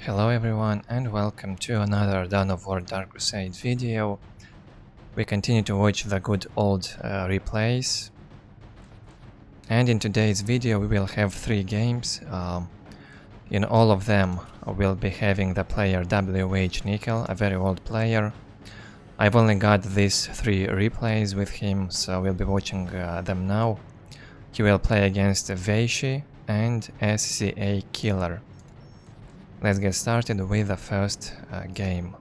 Hello everyone and welcome to another Dawn of War Dark Crusade video. We continue to watch the good old replays. And in today's video we will have 3 games. In all of them we'll be having the player WH Nickel, a very old player. I've only got these 3 replays with him, so we'll be watching them now. He will play against VasHy and SCA Killer. Let's get started with the first game.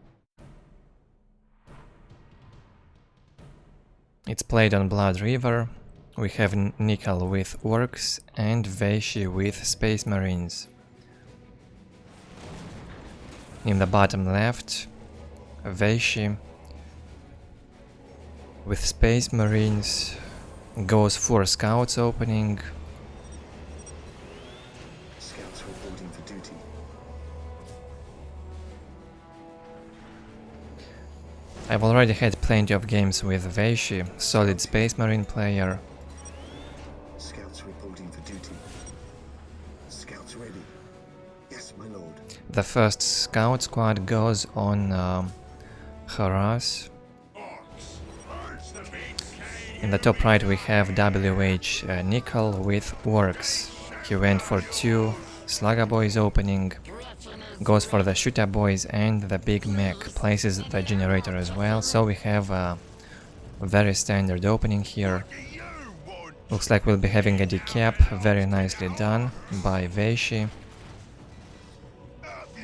It's played on Blood River. We have Nickel with Orks and VasHy with Space Marines. In the bottom left, VasHy with Space Marines goes for Scouts opening. Scouts reporting for duty. I've already had plenty of games with VasHy, solid Space Marine player. Scouts reporting for duty. Scouts ready. Yes, my lord. The first Scout squad goes on Harass. In the top right we have WH Nickel with Orks. He went for 2 Slugger Boys opening, goes for the Shooter Boys and the Big Mech, places the generator as well, so we have a very standard opening here. Looks like we'll be having a decap, very nicely done by VasHy.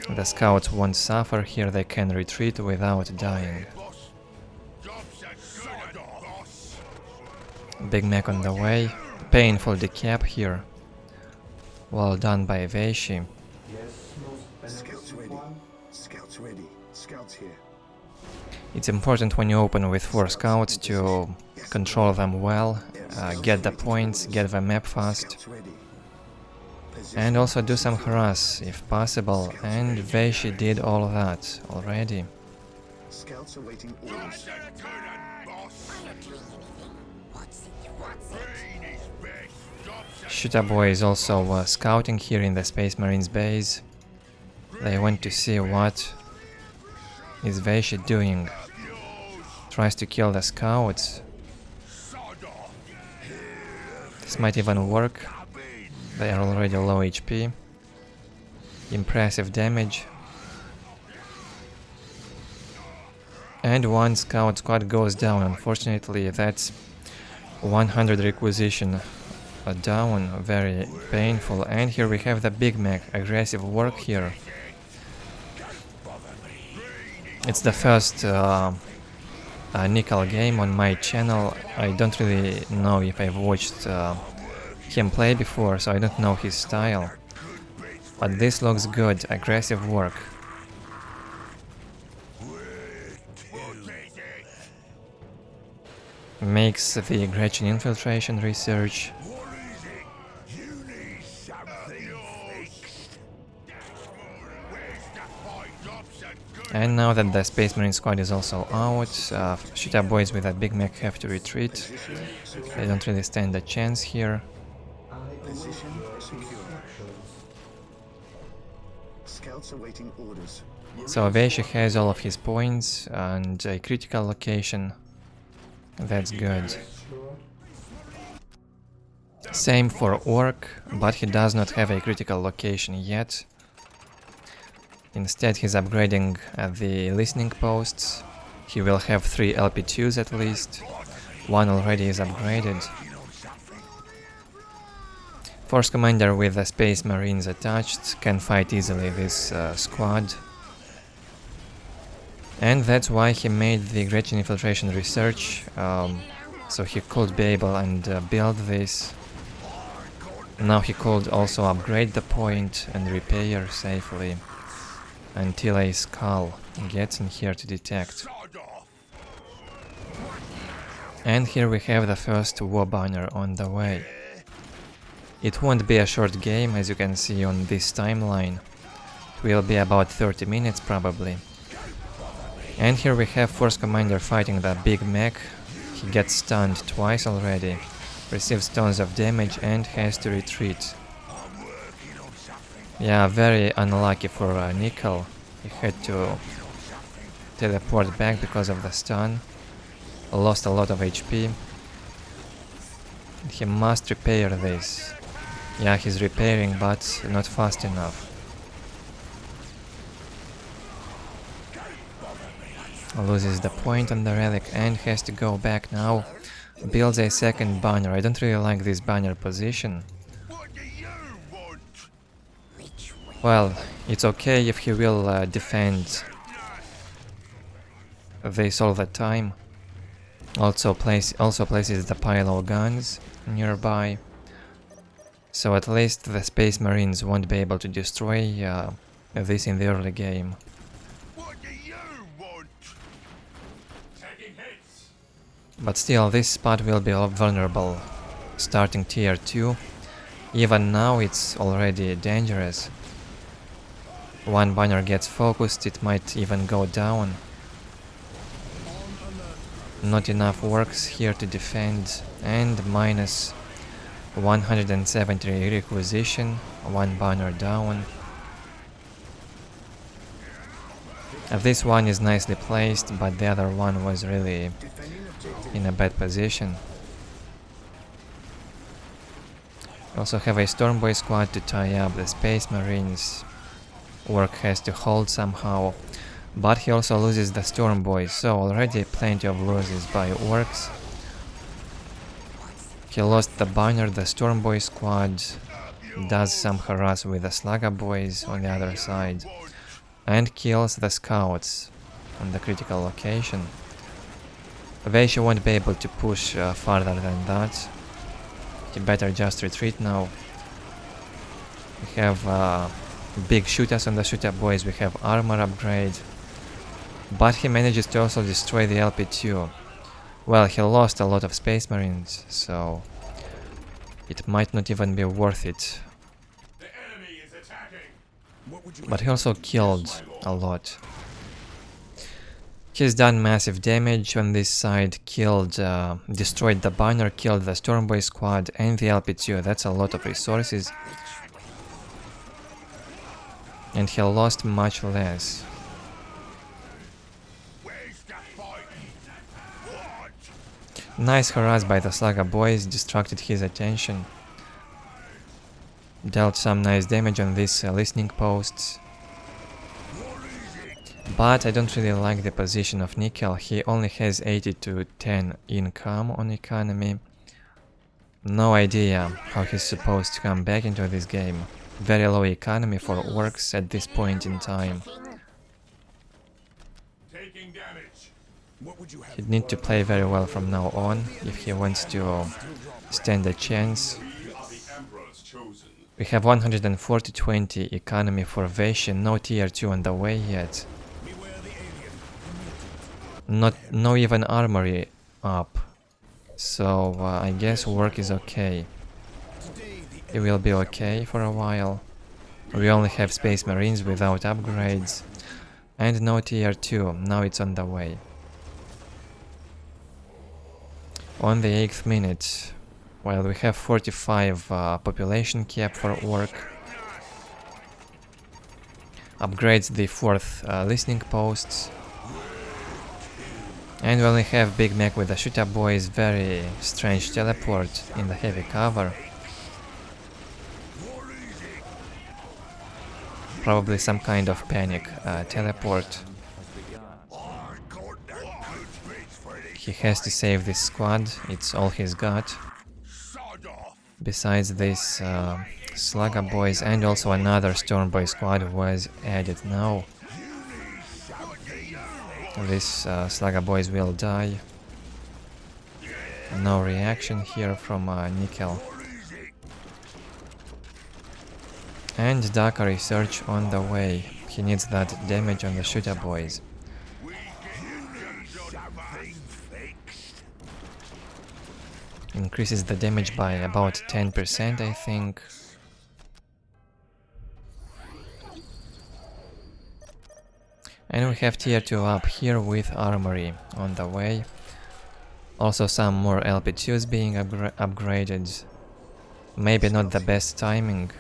The Scouts won't suffer here, they can retreat without dying. Big Mech on the way, painful decap here. Well done by VasHy. Scouts ready. Scouts ready. Scouts here. It's important when you open with 4 Scouts to control them well, get the points, get the map fast, Scouts ready. and also do some harass if possible, and VasHy did all that already. Scouts awaiting orders. Shooter Boy is also scouting here in the Space Marines base. They want to see what is VasHy doing. Tries to kill the Scouts. This might even work. They are already low HP. Impressive damage. And 1 Scout squad goes down. Unfortunately, that's 100 requisition down, very painful. And here we have the Big Mech, aggressive work here. It's the first Nickel game on my channel. I don't really know if I've watched him play before, so I don't know his style. But this looks good, aggressive work. Makes the Gretchen infiltration research. And now that the Space Marine squad is also out, Shooter Boys with a Big Mech have to retreat. They don't really stand a chance here. Position secure. Scouts awaiting orders. So VasHy has all of his points and a critical location. That's good. Same for Ork, but he does not have a critical location yet. Instead he's upgrading the listening posts. He will have 3 LP2s at least. 1 already is upgraded. Force Commander with the Space Marines attached can fight easily this squad. And that's why he made the Gretchen infiltration research, so he could be able and build this. Now he could also upgrade the point and repair safely until a skull gets in here to detect. And here we have the first war banner on the way. It won't be a short game, as you can see on this timeline. It will be about 30 minutes probably. And here we have Force Commander fighting the Big Mech. He gets stunned twice already, receives tons of damage and has to retreat. Yeah, very unlucky for Nickel. He had to teleport back because of the stun. Lost a lot of HP. He must repair this. Yeah, he's repairing, but not fast enough. Loses the point on the relic and has to go back now. Builds a second banner. I don't really like this banner position. Well, it's okay if he will defend this all the time. Also places the pile of guns nearby. So at least the Space Marines won't be able to destroy this in the early game. But still, this spot will be vulnerable starting tier 2. Even now it's already dangerous. One banner gets focused, it might even go down. Not enough Orks here to defend, and minus 170 requisition, one banner down. This one is nicely placed, but the other one was really in a bad position. Also have a Stormboy squad to tie up the Space Marines. Ork has to hold somehow, but he also loses the Stormboy, so already plenty of losses by Orks. He lost the banner, the Stormboy squad does some harass with the Slugger boys on the other side, and kills the scouts on the critical location. VasHy won't be able to push farther than that. He better just retreat now. We have big shooters on the shooter boys, we have armor upgrade. But he manages to also destroy the LP2. Well, he lost a lot of Space Marines, so it might not even be worth it. But he also killed a lot. He's done massive damage on this side, destroyed the banner, killed the Stormboy squad and the LP2, that's a lot of resources. And he lost much less. Nice harass by the Slugger boys, distracted his attention. Dealt some nice damage on these listening posts. But I don't really like the position of Nickel. He only has 80 to 10 income on economy. No idea how he's supposed to come back into this game. Very low economy for Orks at this point in time. He'd need to play very well from now on if he wants to stand a chance. We have 140-20 economy for VasHy, no tier 2 on the way yet. No even armory up, so I guess work is okay. It will be okay for a while. We only have Space Marines without upgrades, and no tier 2, now it's on the way. On the 8th minute, while we have 45 population cap for Ork, upgrades the 4th listening posts. And we only have Big Mac with the shooter boys, very strange teleport in the heavy cover. Probably some kind of panic teleport. He has to save this squad, it's all he's got. Besides this Slugger boys, and also another Stormboy squad was added now. This Slugger boys will die. No reaction here from Nickel. And Daka research on the way. He needs that damage on the shooter boys. Increases the damage by about 10%, I think. And we have tier 2 up here with armory on the way. Also some more LP2s being upgraded. Maybe not the best timing.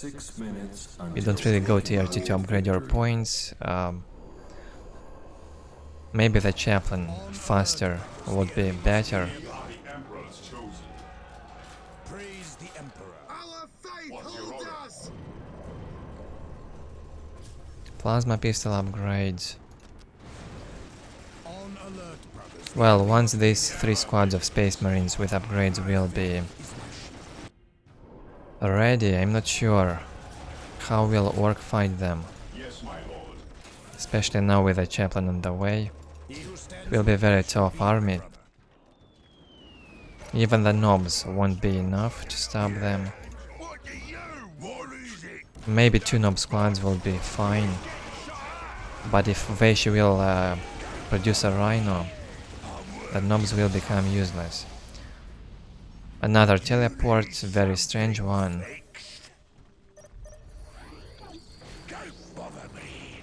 6 minutes You don't really go tier 2 to upgrade your points. Maybe the chaplain faster would be better. Praise the Emperor. Our faith holds us! Plasma pistol upgrades. On alert, brothers. Well, once these 3 squads of Space Marines with upgrades will be ready, I'm not sure how will Ork fight them. Especially now with a chaplain on the way. It will be a very tough army. Even the knobs won't be enough to stop them. Maybe 2 knob squads will be fine. But if VasHy will produce a rhino, the knobs will become useless. Another teleport, very strange one. Don't bother me.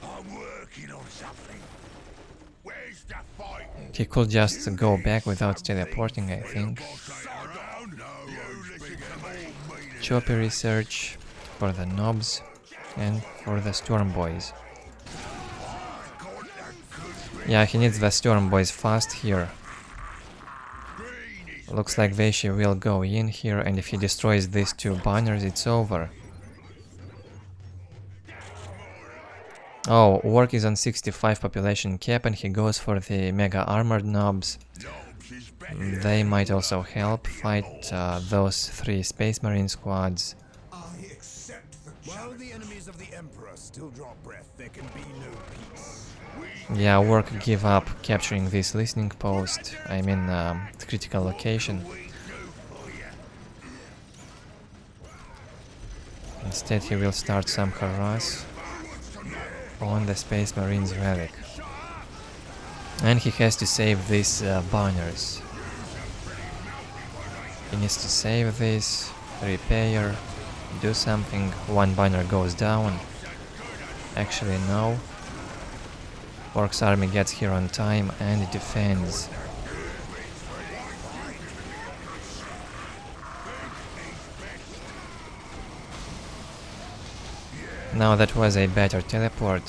I'm working on something. Where's the fight? He could just go back without teleporting, I think. Choppy research for the knobs and for the Storm Boys. Yeah, he needs the Storm Boys fast here. Looks like VasHy will go in here, and if he destroys these 2 banners, it's over. Oh, Ork is on 65 population cap and he goes for the mega armored knobs. They might also help fight those 3 Space Marine squads. While the enemies of the Emperor still draw breath, there can be no peace. Yeah, Ork give up capturing this listening post, I mean critical location. Instead he will start some harass on the Space Marines relic. And he has to save these banners. He needs to save this, repair, do something. 1 banner goes down. Actually no. Orks army gets here on time and defends. Now that was a better teleport.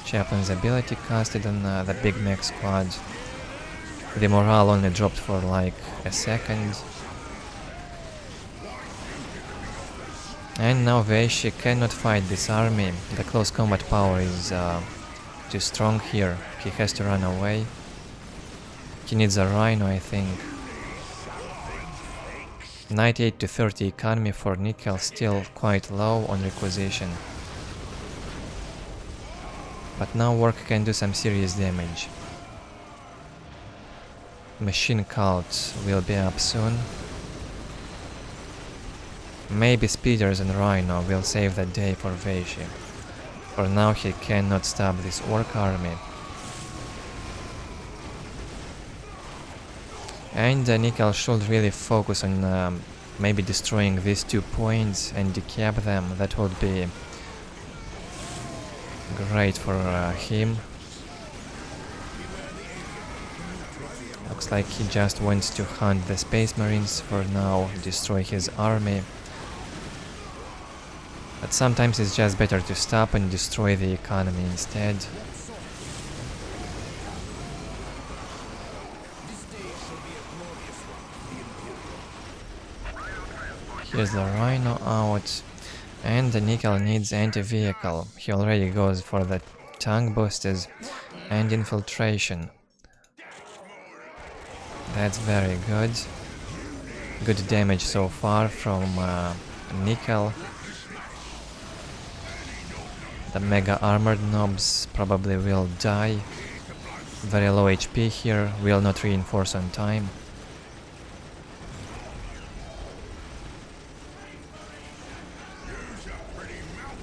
Chaplain's ability casted on the Big Mech squad. The morale only dropped for like a second. And now VasHy cannot fight this army. The close combat power is too strong here. He has to run away. He needs a rhino, I think. 98 to 30 economy for nickel, still quite low on requisition. But now Ork can do some serious damage. Machine cult will be up soon. Maybe speeders and rhino will save the day for VasHy. For now he cannot stop this Ork army. And nickel should really focus on maybe destroying these 2 points and decap them. That would be great for him. Looks like he just wants to hunt the Space Marines for now, destroy his army. But sometimes it's just better to stop and destroy the economy instead. Here's the rhino out, and the nickel needs anti-vehicle. He already goes for the tank boosters and infiltration. That's very good. Good damage so far from nickel. The mega armored knobs probably will die. Very low HP here, will not reinforce on time.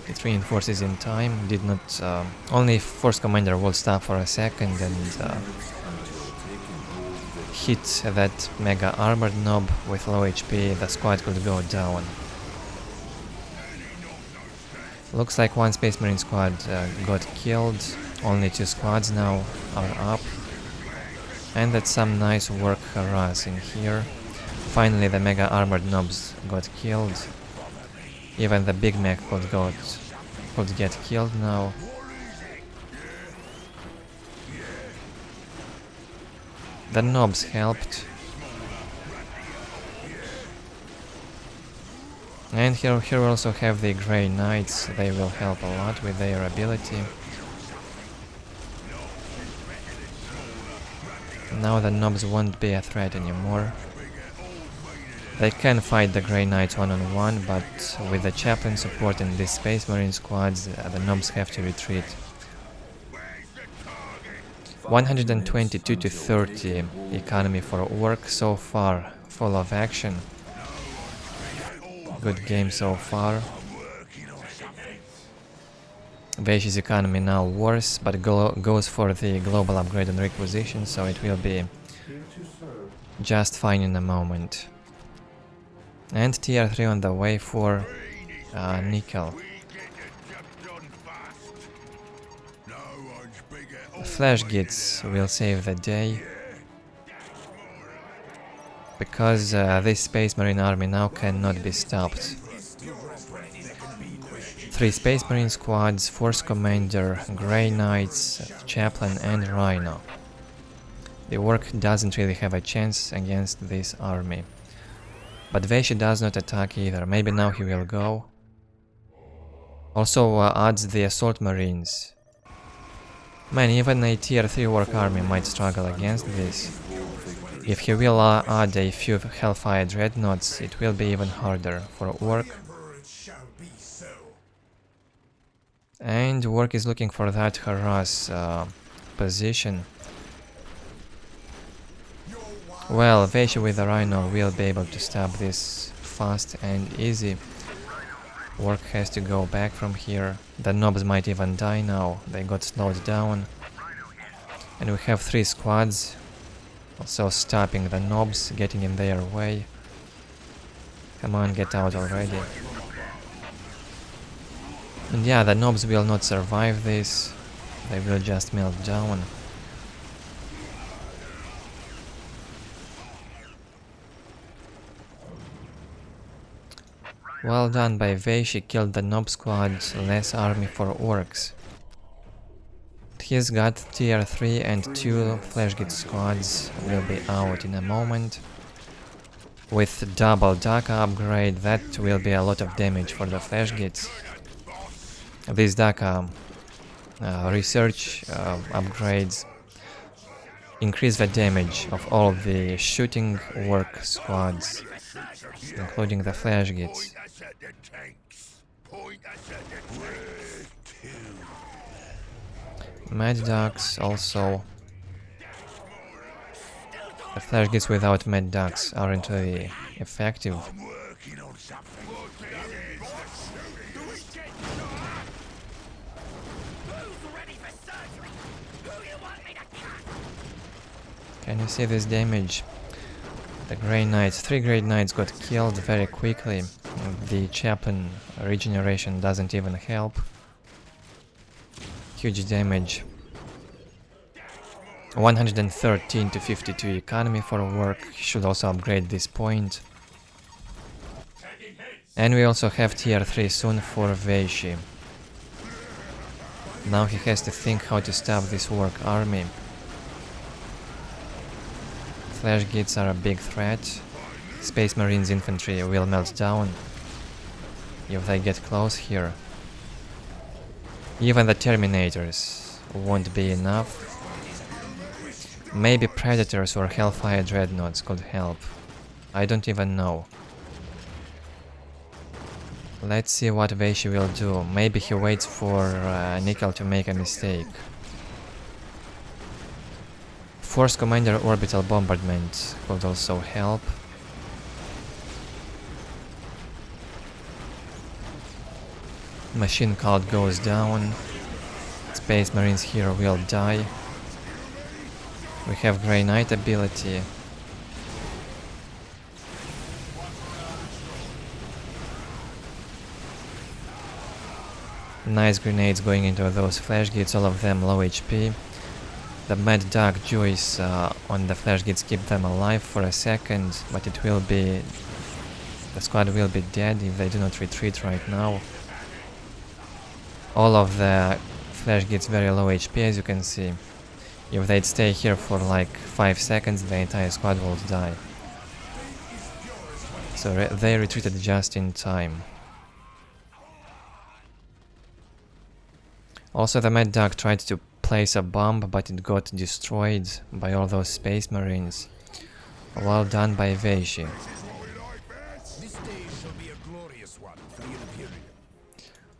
It reinforces in time, did not... only Force Commander will stop for a second and hit that mega armored knob with low HP, the squad could go down. Looks like 1 Space Marine squad got killed, only 2 squads now are up. And that's some nice work harass in here. Finally the mega armored nobs got killed. Even the big mech could get killed now. The nobs helped. And here we also have the Grey Knights. They will help a lot with their ability. Now the nobs won't be a threat anymore. They can fight the Grey Knights one-on-one, but with the chaplain supporting these Space Marine squads, the nobs have to retreat. 122 to 30 economy for Ork so far, full of action. Good game so far. VasHy's economy now worse, but goes for the global upgrade and requisition, so it will be just fine in a moment. And tier 3 on the way for nickel. Flash Gits will save the day, because this Space Marine army now cannot be stopped. 3 Space Marine squads, Force Commander, Grey Knights, Chaplain and Rhino. The Ork doesn't really have a chance against this army. But VasHy does not attack either. Maybe now he will go. Also adds the Assault Marines. Man, even a tier 3 Ork army might struggle against this. If he will add a few Hellfire Dreadnoughts, it will be even harder for Ork. And Ork is looking for that harass position. Well, VasHy with the Rhino will be able to stop this fast and easy. Ork has to go back from here. The nobs might even die now, they got slowed down. And we have 3 squads, also stopping the nobs, getting in their way. Come on, get out already. And yeah, the nobs will not survive this, they will just melt down. Well done by VasHy, killed the nob squad, less army for Orks. He's got tier 3 and 2 Flashgate squads, will be out in a moment. With double DACA upgrade, that will be a lot of damage for the Flashgates. These DACA research upgrades increase the damage of all the shooting Ork squads, including the Flashgates. Mad Ducks also. The Flashgates without Mad Ducks aren't really effective. Can you see this damage? The Grey Knights, 3 Grey Knights got killed very quickly. The Chaplain regeneration doesn't even help. Huge damage. 113 to 52 economy for Ork. Should also upgrade this point. And we also have tier 3 soon for VasHy. Now he has to think how to stop this Ork army. Flashgates are a big threat. Space Marines infantry will melt down if they get close here. Even the Terminators won't be enough. Maybe Predators or Hellfire Dreadnoughts could help. I don't even know. Let's see what VasHy will do. Maybe he waits for Nickel to make a mistake. Force Commander Orbital Bombardment could also help. Machine Cult goes down. Space Marines here will die. We have Grey Knight ability. Nice grenades going into those Flashgates, all of them low HP. The Mad Dog Juice on the Flash Gates keep them alive for a second, but it will be... the squad will be dead if they do not retreat right now. All of the Flash Gates very low HP, as you can see. If they'd stay here for like 5 seconds, the entire squad will die. So they retreated just in time. Also, the Mad Dog tried to place a bomb, but it got destroyed by all those Space Marines. Well done by VasHy. This day shall be a glorious one for the Imperial.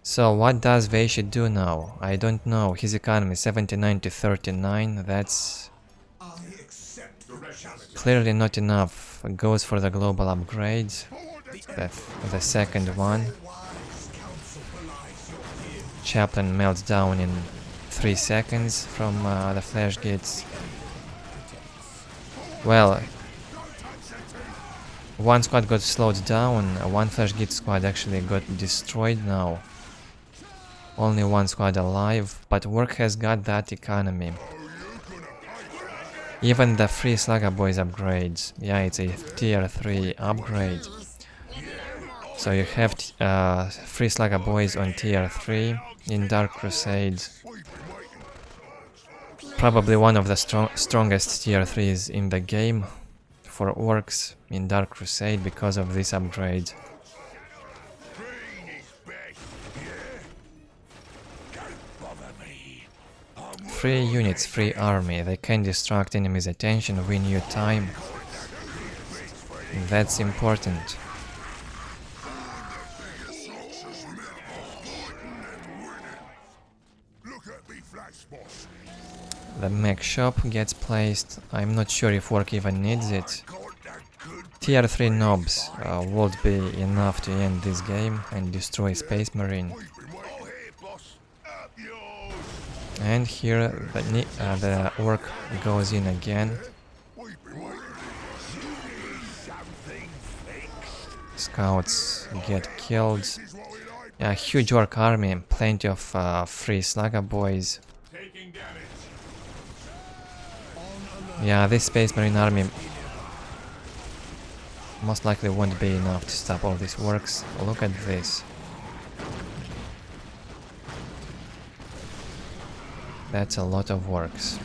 So what does VasHy do now? I don't know. His economy 79 to 39, that's I accept the challenge. clearly not enough. Goes for the global upgrade, the second one. Wise counsel belies your fear. Chaplain melts down in 3 seconds from the Flash Gates. Well, one squad got slowed down, one Flash Gate squad actually got destroyed now. Only one squad alive, but Ork has got that economy. Even the free Slugger Boys upgrades, yeah, it's a tier 3 upgrade. So you have free Slugger Boys on tier 3 in Dark Crusade. Probably one of the strongest tier 3s in the game for Orks in Dark Crusade because of this upgrade. 3 units, free army, they can distract enemies' attention, win you time. That's important. The mech shop gets placed. I'm not sure if Ork even needs it. Tier 3 knobs would be enough to end this game and destroy Space Marine. And here the Ork goes in again. Scouts get killed. A huge Ork army, plenty of free Slugger Boys. Yeah, this Space Marine army most likely won't be enough to stop all these Orks. Look at this. That's a lot of Orks.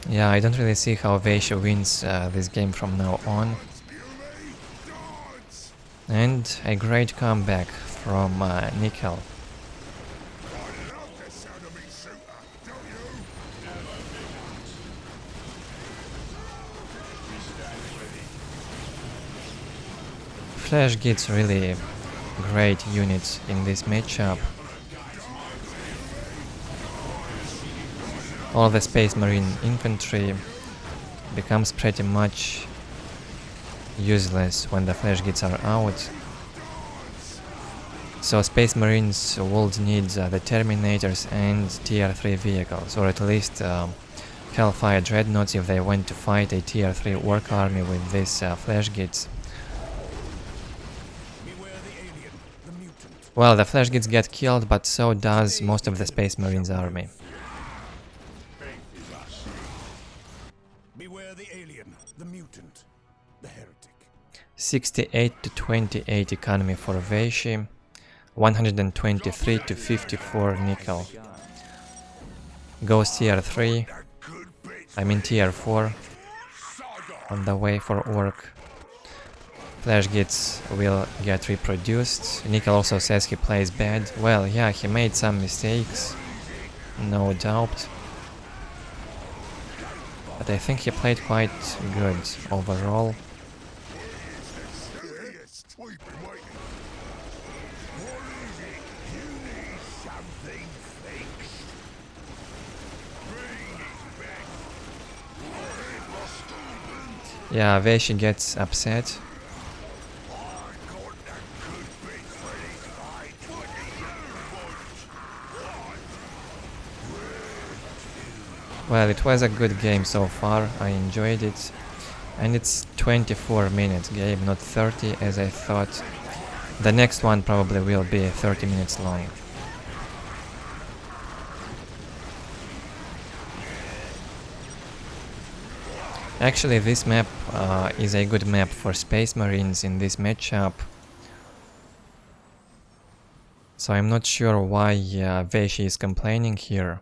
Yeah, I don't really see how VasHy wins this game from now on. And a great comeback from Nickel. Flash gets really great units in this matchup. All the Space Marine infantry becomes pretty much useless when the Flash Gates are out. So Space Marines would need the Terminators and tier 3 vehicles, or at least Hellfire Dreadnoughts if they want to fight a tier 3 Ork army with these Flash Gates. Well, the Flash Gates get killed, but so does most of the Space Marines army. Beware the alien, the mutant, the heretic. 68 to 28 economy for VasHy, 123 to 54 Nickel. Goes tier 3, I mean tier 4, on the way for Ork. Flash Gates will get reproduced. Nickel also says he plays bad. Well, yeah, he made some mistakes, no doubt. But I think he played quite good overall. Yeah, VasHy gets upset. Well, it was a good game so far, I enjoyed it. And it's 24 minutes game, not 30 as I thought. The next one probably will be 30 minutes long. Actually, this map is a good map for Space Marines in this matchup. So I'm not sure why VasHy is complaining here.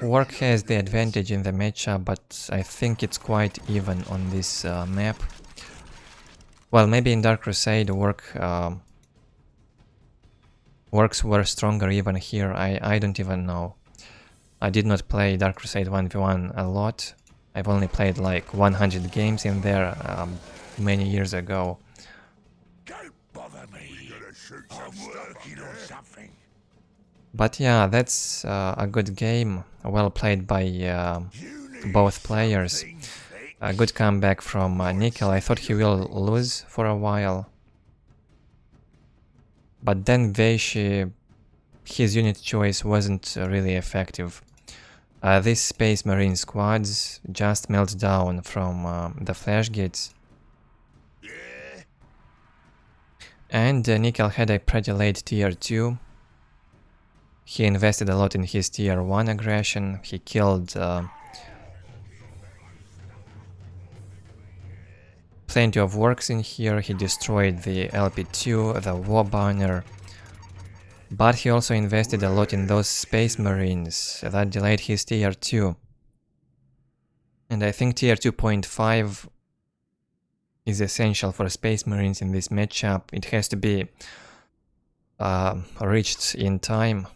Ork has the advantage in the matchup, but I think it's quite even on this map. Well, maybe in Dark Crusade Orks were stronger even here, I don't even know. I did not play Dark Crusade 1v1 a lot. I've only played like 100 games in there many years ago. Don't bother me. I'm working on something. But yeah, that's a good game, well played by both players. A good comeback from Nickel. I thought he will lose for a while. But then VasHy, his unit choice wasn't really effective. These Space Marine squads just melt down from the flash gates. And Nickel had a pretty late tier 2. He invested a lot in his tier 1 aggression. He killed plenty of Orks in here. He destroyed the LP2, the War Banner. But he also invested a lot in those Space Marines that delayed his tier 2. And I think tier 2.5 is essential for Space Marines in this matchup. It has to be reached in time.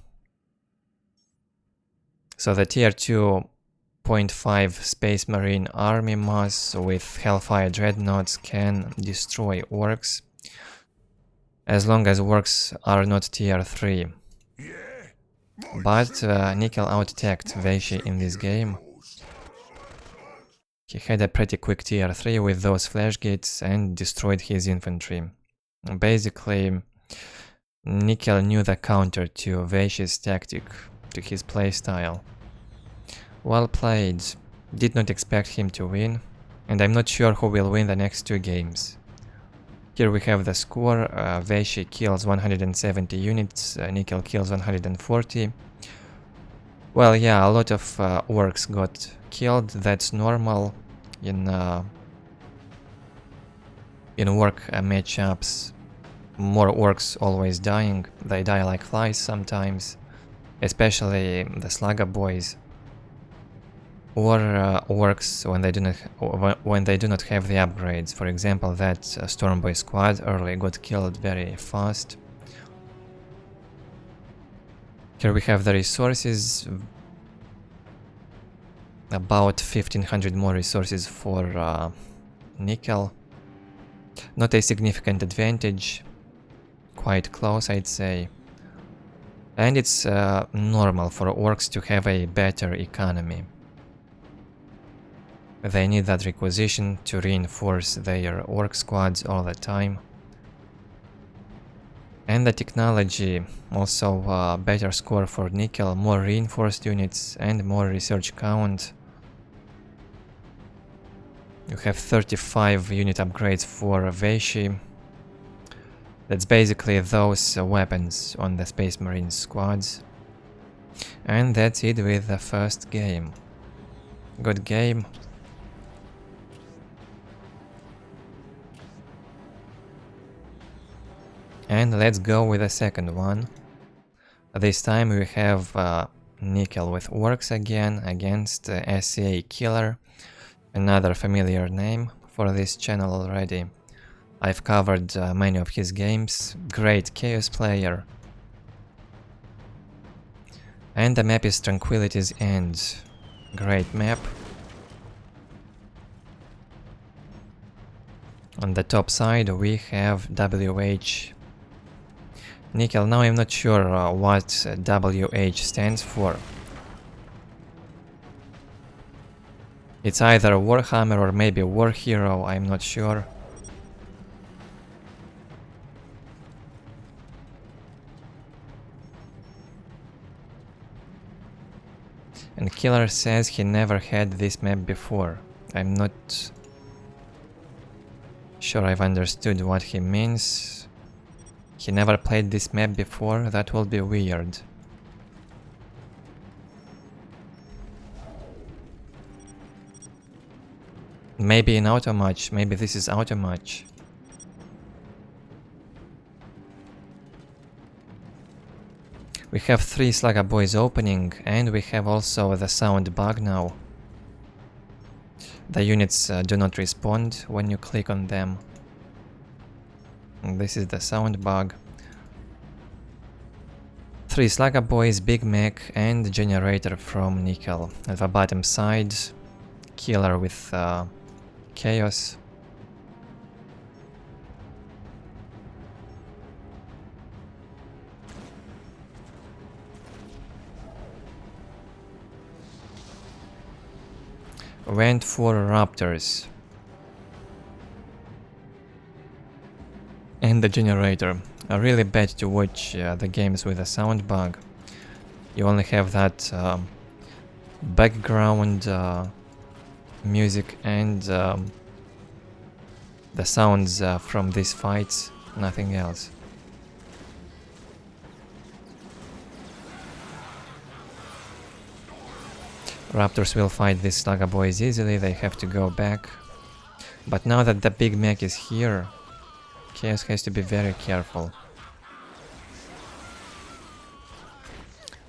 So the tier 2.5 Space Marine army mass with Hellfire Dreadnoughts can destroy Orks, as long as Orks are not tier 3. But Nickel out-tagged VasHy in this game. He had a pretty quick tier 3 with those flash gates and destroyed his infantry. Basically, Nickel knew the counter to VasHy's tactic, to his playstyle. Well played. Did not expect him to win, and I'm not sure who will win the next two games. Here we have the score. VasHy kills 170 units, Nickel kills 140. Well, yeah, a lot of Orks got killed. That's normal in Ork matchups. More Orks always dying. They die like flies sometimes, especially the Slugger boys. Or Orks when they do not have the upgrades. For example, that Stormboy squad early got killed very fast. Here we have the resources. About 1500 more resources for Nickel. Not a significant advantage. Quite close, I'd say. And it's normal for Orks to have a better economy. They need that requisition to reinforce their Ork squads all the time. And the technology, also better score for Nickel, more reinforced units and more research count. You have 35 unit upgrades for VasHy. That's basically those weapons on the Space Marine squads. And that's it with the first game. Good game. And let's go with the second one. This time we have Nickel with Orks again against SCA Killer, another familiar name for this channel already. I've covered many of his games, great Chaos player. And the map is Tranquility's End, great map. On the top side we have WH. Nickel, now I'm not sure what WH stands for. It's either Warhammer or maybe War Hero, I'm not sure. And Killer says he never had this map before. I'm not sure I've understood what he means. He never played this map before? That will be weird. Maybe in auto match, maybe this is auto match. We have 3 Slugger Boys opening, and we have also the sound bug now. The units do not respond when you click on them. And this is the sound bug. 3 Slugger Boys, Big Mech, and Generator from Nickel. At the bottom side, Killer with Chaos. Went for Raptors. And the Generator. Really bad to watch the games with a sound bug. You only have that background music and the sounds from these fights, nothing else. Raptors will fight these Slugger Boys easily, they have to go back. But now that the Big Mech is here, Chaos has to be very careful.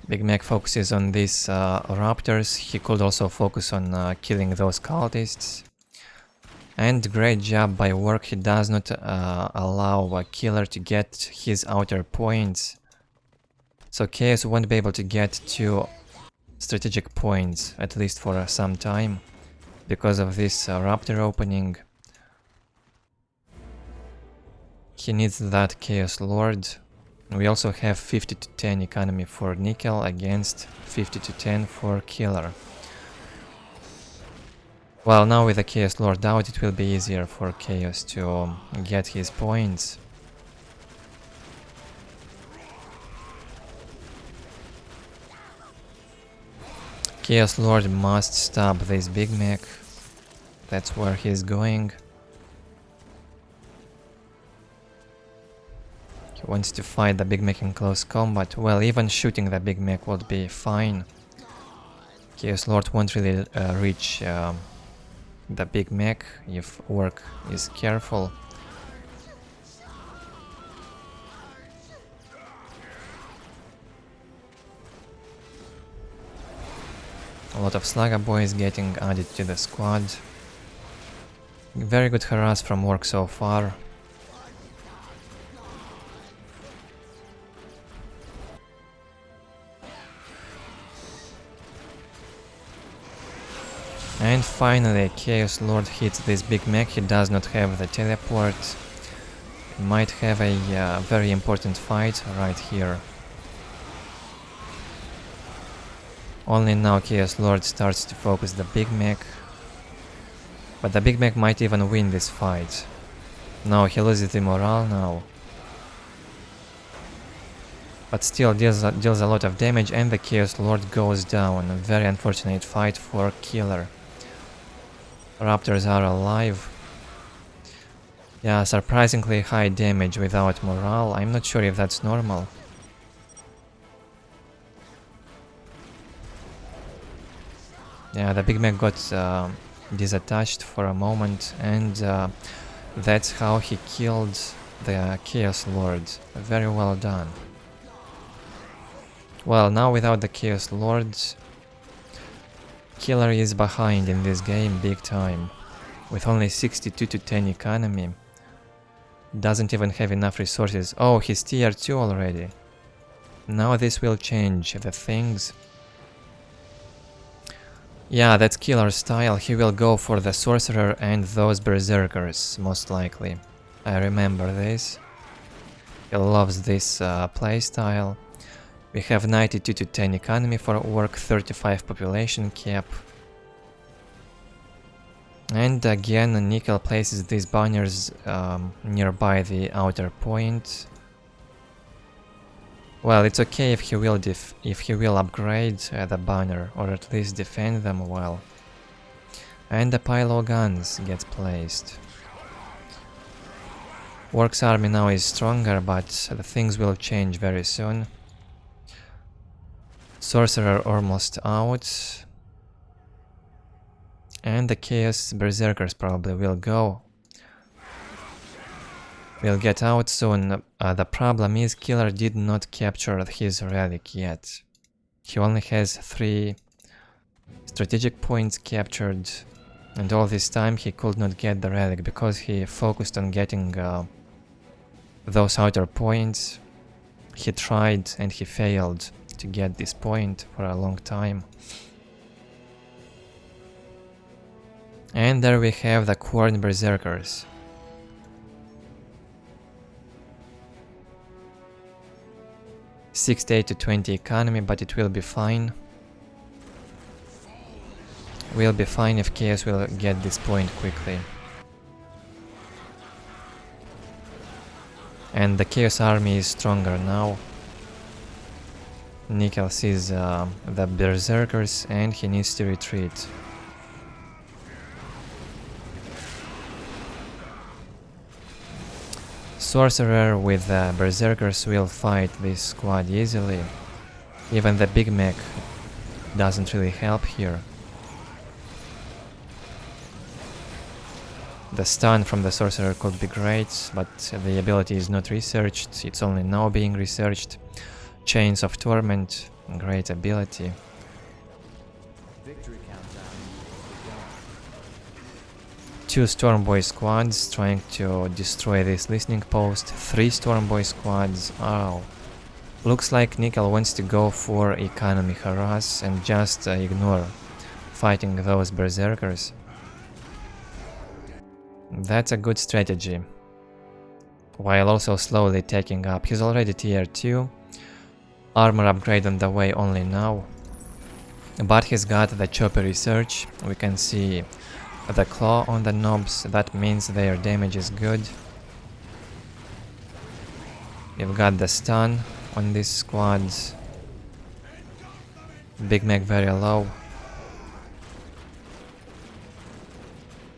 Big Mech focuses on these Raptors. He could also focus on killing those cultists. And great job by Ork, he does not allow a Killer to get his outer points. So Chaos won't be able to get to strategic points, at least for some time, because of this Raptor opening. He needs that Chaos Lord. We also have 50 to 10 economy for Nickel against 50 to 10 for Killer. Well, now with the Chaos Lord out, it will be easier for Chaos to get his points. Chaos Lord must stop this Big Mech. That's where he's going. He wants to fight the Big Mech in close combat. Well, even shooting the Big Mech would be fine. Chaos Lord won't really reach the Big Mech if Ork is careful. A lot of Slugger Boys getting added to the squad. Very good harass from Ork so far. And finally, Chaos Lord hits this Big Mech. He does not have the teleport. He might have a very important fight right here. Only now Chaos Lord starts to focus the Big Mech. But the Big Mech might even win this fight. No, he loses the morale now. But still deals a lot of damage, and the Chaos Lord goes down. A very unfortunate fight for Killer. Raptors are alive. Yeah, surprisingly high damage without morale. I'm not sure if that's normal. Yeah, the Big Mech got disattached for a moment, and that's how he killed the Chaos Lord. Very well done. Well, now without the Chaos Lord, Killer is behind in this game big time. With only 62 to 10 economy. Doesn't even have enough resources. Oh, he's tier 2 already. Now this will change the things. Yeah, that's Killer's style. He will go for the Sorcerer and those Berserkers, most likely. I remember this. He loves this playstyle. We have 92 to 10 economy for Ork, 35 population cap. And again, Nickel places these banners nearby the outer point. Well, it's okay if he will upgrade the banner, or at least defend them well. And the pilo guns get placed. Orks army now is stronger, but the things will change very soon. Sorcerer almost out. And the Chaos Berserkers probably will get out soon. The problem is Killer did not capture his relic yet. He only has 3 strategic points captured, and all this time he could not get the relic because he focused on getting those outer points. He tried and he failed to get this point for a long time. And there we have the Corn Berserkers. $68 to 20 economy, but it will be fine. Will be fine if Chaos will get this point quickly. And the Chaos army is stronger now. Nickel sees the Berserkers and he needs to retreat. Sorcerer with the Berserkers will fight this squad easily. Even the Big Mech doesn't really help here. The stun from the Sorcerer could be great, but the ability is not researched, it's only now being researched. Chains of Torment, great ability. Victory countdown. 2 Stormboy squads trying to destroy this listening post, 3 Stormboy squads, oh. Looks like Nickel wants to go for economy harass and just ignore fighting those Berserkers. That's a good strategy. While also slowly taking up. He's already tier 2. Armor upgrade on the way only now. But he's got the chopper research. We can see the claw on the knobs. That means their damage is good. You've got the stun on these squads. Big Mech very low.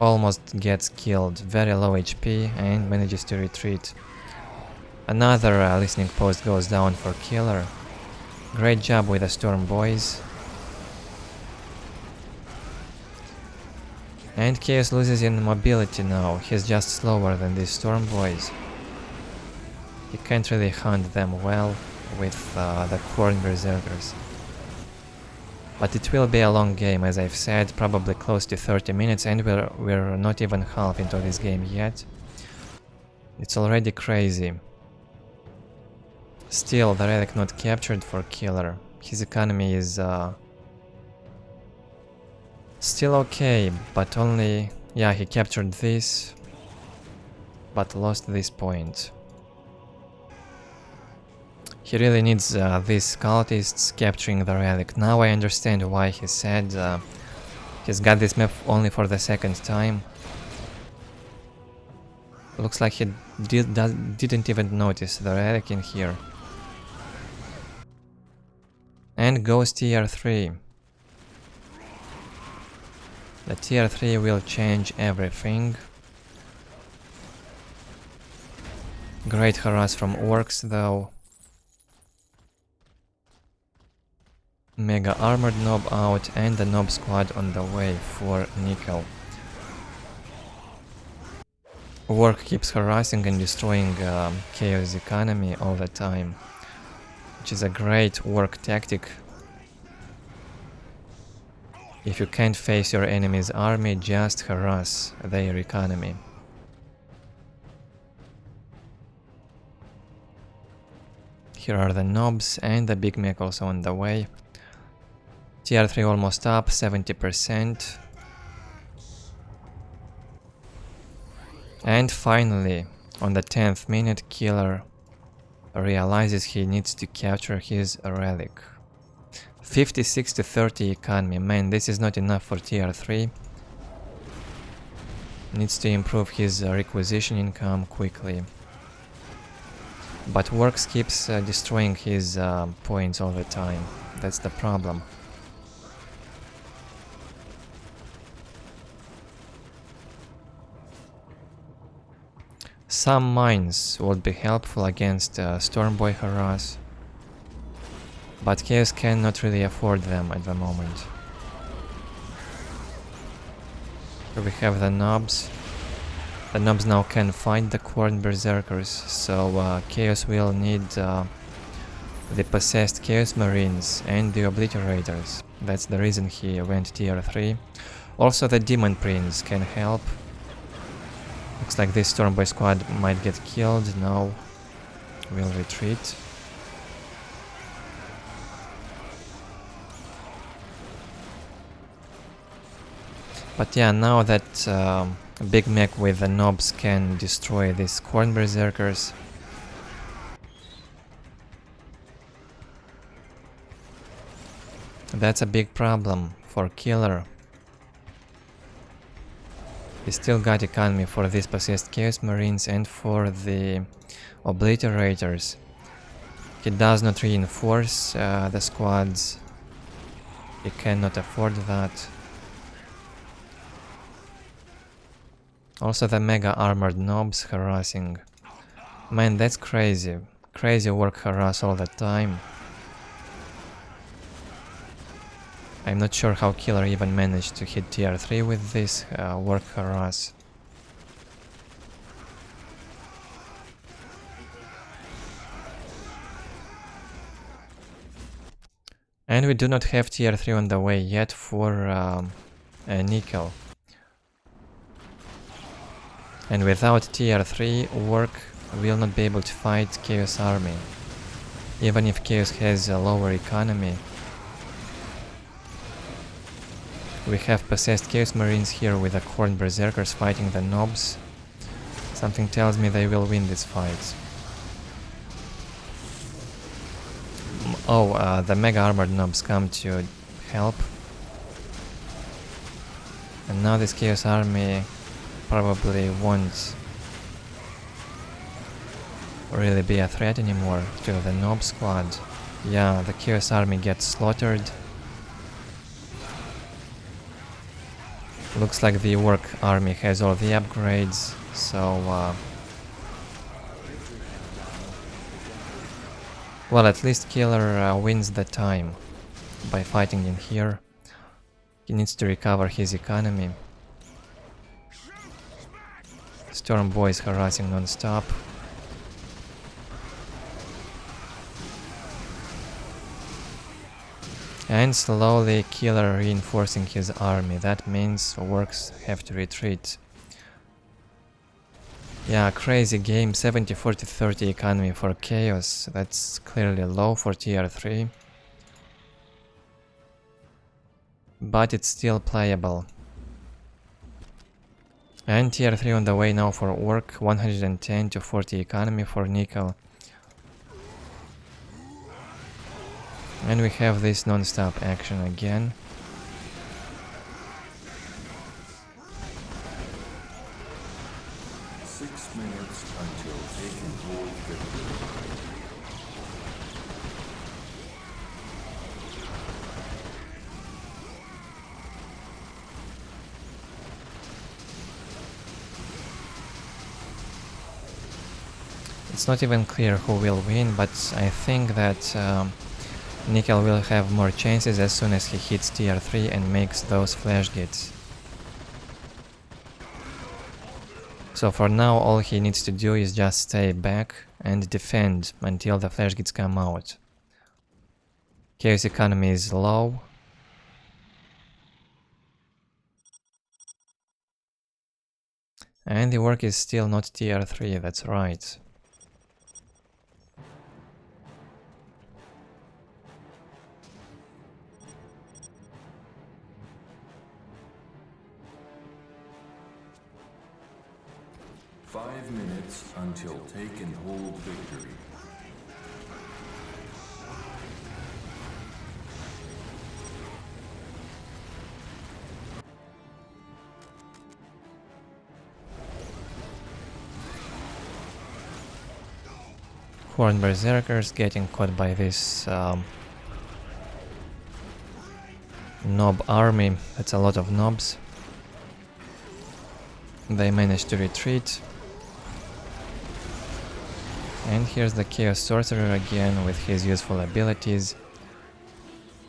Almost gets killed, very low HP and manages to retreat. Another listening post goes down for Killer. Great job with the Storm Boys. And Chaos loses in mobility now, he's just slower than these Storm Boys. He can't really hunt them well with the Corn Berserkers. But it will be a long game, as I've said, probably close to 30 minutes, and we're not even half into this game yet. It's already crazy. Still, the relic not captured for Killer. His economy is still okay, but only... yeah, he captured this, but lost this point. He really needs these cultists capturing the relic. Now I understand why he said he's got this map only for the 2nd time. Looks like he didn't even notice the relic in here. And goes tier 3. The tier 3 will change everything. Great harass from Orks though. Mega armored knob out and the knob squad on the way for Nickel. Ork keeps harassing and destroying Chaos economy all the time, which is a great Ork tactic. If you can't face your enemy's army, just harass their economy. Here are the knobs and the Big Mech also on the way. Tier 3 almost up, 70%. And finally, on the 10th minute, Killer realizes he needs to capture his relic. 56 to 30 economy, man, this is not enough for tier 3. Needs to improve his requisition income quickly. But Orks keeps destroying his points all the time. That's the problem. Some mines would be helpful against Stormboy harass, but Chaos cannot really afford them at the moment. Here we have the Nobs. The Nobs now can fight the Khorne Berserkers, so Chaos will need the possessed Chaos Marines and the Obliterators. That's the reason he went tier 3. Also the Demon Prince can help. Looks like this Stormboy squad might get killed. No, we'll retreat. But yeah, now that Big Mech with the Nobs can destroy these Khorne Berserkers, that's a big problem for Killer. He still got economy for these possessed Chaos Marines and for the Obliterators. He does not reinforce the squads. He cannot afford that. Also the Mega Armored Nobs harassing. Man, that's crazy. Crazy work harass all the time. I'm not sure how Killer even managed to hit tier 3 with this work harass. And we do not have tier 3 on the way yet for Nickel. And without tier 3, Ork will not be able to fight Chaos Army. Even if Chaos has a lower economy. We have possessed Chaos Marines here with the Khorne Berserkers fighting the Nobs. Something tells me they will win this fight. Oh, the Mega Armored Nobs come to help. And now this Chaos Army probably won't really be a threat anymore to the Nob squad. Yeah, the Chaos Army gets slaughtered. Looks like the Ork army has all the upgrades, so well, at least Killer wins the time by fighting in here. He needs to recover his economy. Stormboy is harassing non-stop. And slowly Killer reinforcing his army. That means Orks have to retreat. Yeah, crazy game, 70-40-30 economy for Chaos. That's clearly low for tier 3. But it's still playable. And tier 3 on the way now for Ork, 110-40 economy for Nickel. And we have this non-stop action again. It's not even clear who will win, but I think that Nickel will have more chances as soon as he hits tier 3 and makes those flash gates. So for now all he needs to do is just stay back and defend until the flash gates come out. Chaos economy is low. And the work is still not tier 3, that's right. Until take and hold victory. Horned Berserkers getting caught by this Nob army. That's a lot of nobs. They managed to retreat. And here's the Chaos Sorcerer again with his useful abilities.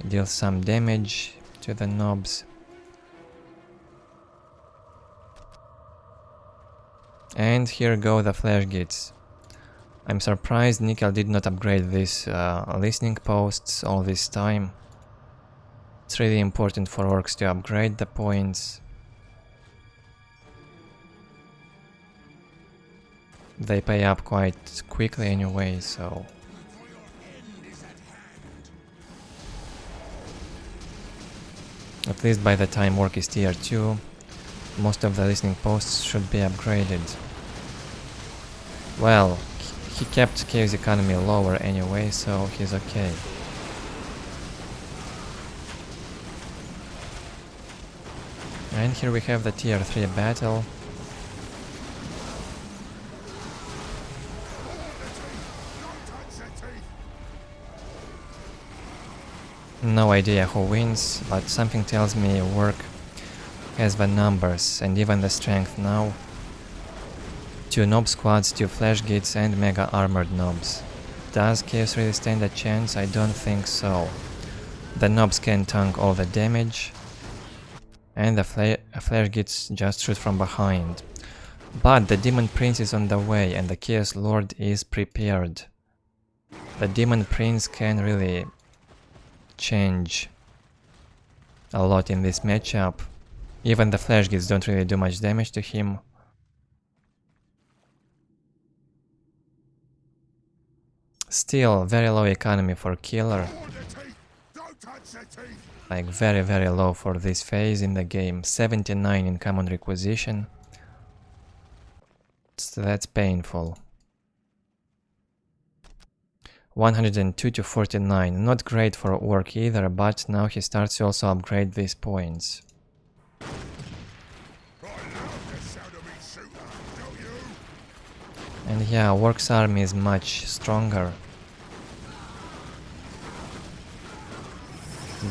Deals some damage to the nobs. And here go the Flash Gates. I'm surprised Nickel did not upgrade these listening posts all this time. It's really important for Orks to upgrade the points. They pay up quite quickly anyway, so... At least by the time Orc is tier 2, most of the listening posts should be upgraded. Well, he kept Chaos economy lower anyway, so he's okay. And here we have the tier 3 battle. No idea who wins, but something tells me Orc has the numbers and even the strength now. 2 Nob squads, 2 Flash Gates and Mega Armored Nobs. Does Chaos really stand a chance? I don't think so. The Nobs can tank all the damage, and the Flash Gates just shoot from behind. But the Demon Prince is on the way and the Chaos Lord is prepared. The Demon Prince can really change a lot in this matchup. Even the Flash Gates don't really do much damage to him. Still, very low economy for Killer. Like very low for this phase in the game. 79 in common requisition. So that's painful. 102 to 49. Not great for Orc either, but now he starts to also upgrade these points. And yeah, Orc's army is much stronger.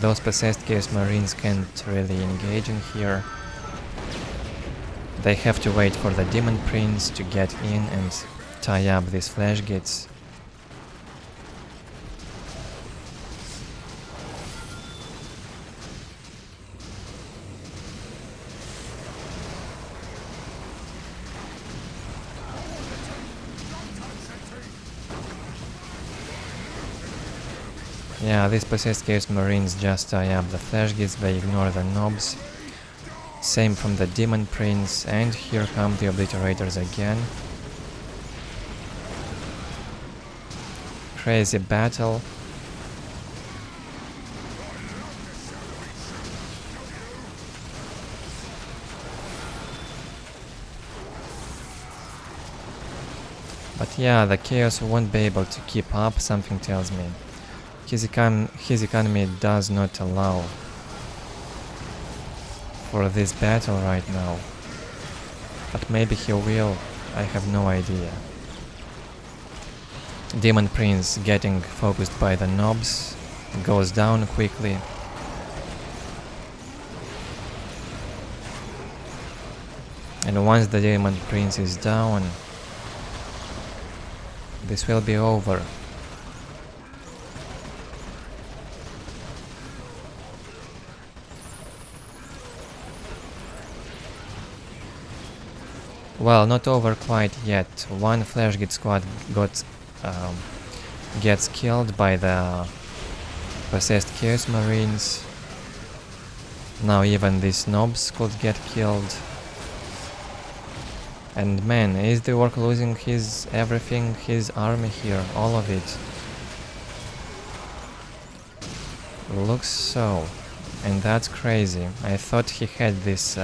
Those possessed Chaos Marines can't really engage in here. They have to wait for the Demon Prince to get in and tie up these Flash Gates. Yeah, these possessed Chaos Marines just tie up the Flash Gates, they ignore the Nobs. Same from the Demon Prince, and here come the Obliterators again. Crazy battle. But yeah, the Chaos won't be able to keep up, something tells me. His economy does not allow for this battle right now. But maybe he will, I have no idea. Demon Prince getting focused by the Nobs, goes down quickly. And once the Demon Prince is down, this will be over. Well, not over quite yet. One Flash Gate squad gets killed by the possessed Chaos Marines. Now even these Nobs could get killed. And man, is the Orc losing his everything, his army here, all of it? Looks so. And that's crazy. I thought he had this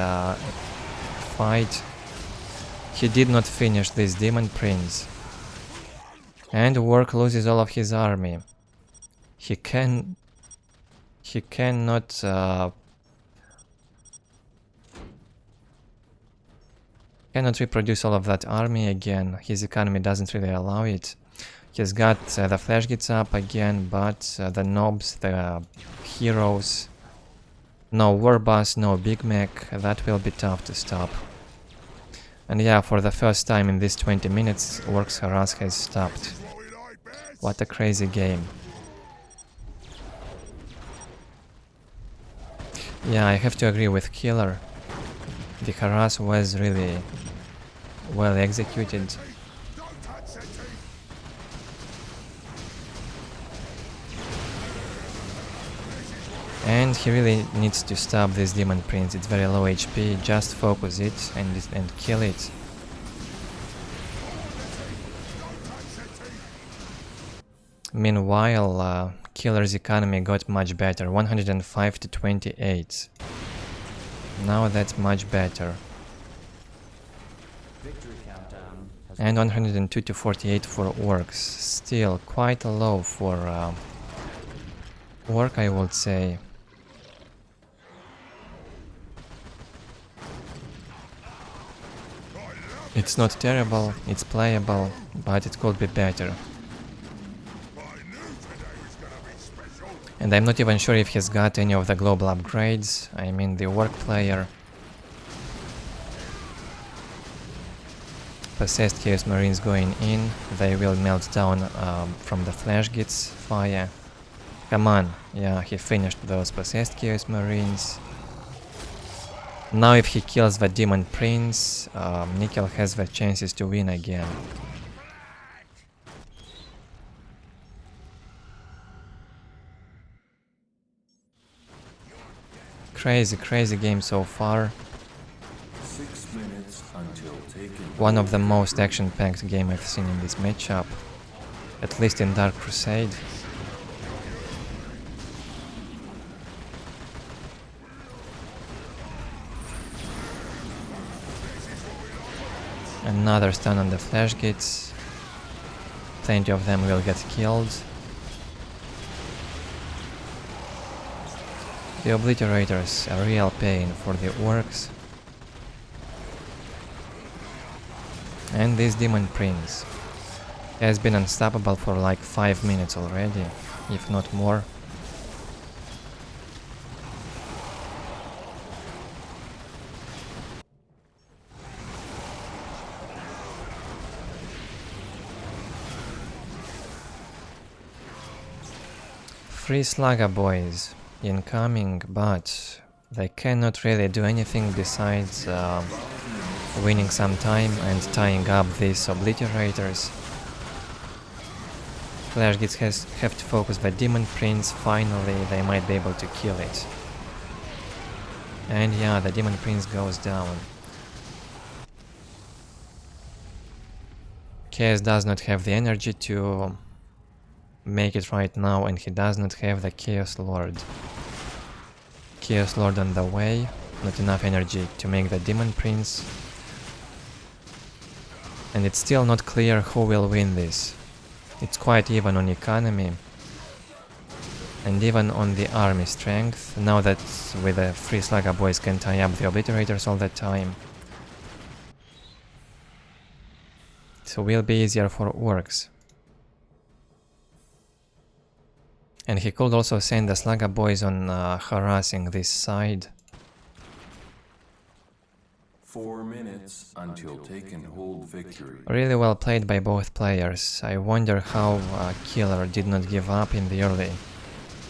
fight. He did not finish this Demon Prince. And Orc loses all of his army. He cannot Cannot reproduce all of that army again, his economy doesn't really allow it. He's got the flash gets up again, but the nobs, the heroes, no war boss, no Big Mac, that will be tough to stop. And yeah, for the first time in these 20 minutes, Orks harass has stopped. What a crazy game. Yeah, I have to agree with Killer. The harass was really well executed. And he really needs to stop this Demon Prince. It's very low HP, just focus it and kill it. Meanwhile, Killer's economy got much better, 105 to 28. Now that's much better. Victory countdown has And 102 to 48 for Orks. Still quite low for Ork, I would say. It's not terrible, it's playable, but it could be better. And I'm not even sure if he's got any of the global upgrades, I mean the Ork player. Possessed Chaos Marines going in, they will melt down from the Flash Git's fire. Come on, yeah, he finished those Possessed Chaos Marines. Now if he kills the Demon Prince, Nickel has the chances to win again. Crazy game so far. 6 minutes until taken. One of the most action-packed game I've seen in this matchup. At least in Dark Crusade. Another stun on the Flash Gates. Plenty of them will get killed. The Obliterators, a real pain for the Orks. And this Demon Prince has been unstoppable for like 5 minutes already, if not more. Free Slugger boys incoming, but they cannot really do anything besides winning some time and tying up these Obliterators. Flash Gits have to focus the Demon Prince, finally they might be able to kill it. And yeah, the Demon Prince goes down. Chaos does not have the energy to make it right now, and he does not have the Chaos Lord. Chaos Lord on the way, not enough energy to make the Demon Prince. And it's still not clear who will win this. It's quite even on economy and even on the army strength, now that with the Free Slugger boys can tie up the Obliterators all the time. So will be easier for Orks. And he could also send the Slugger boys on harassing this side. 4 minutes until taken hold victory. Really well played by both players. I wonder how Killer did not give up in the early,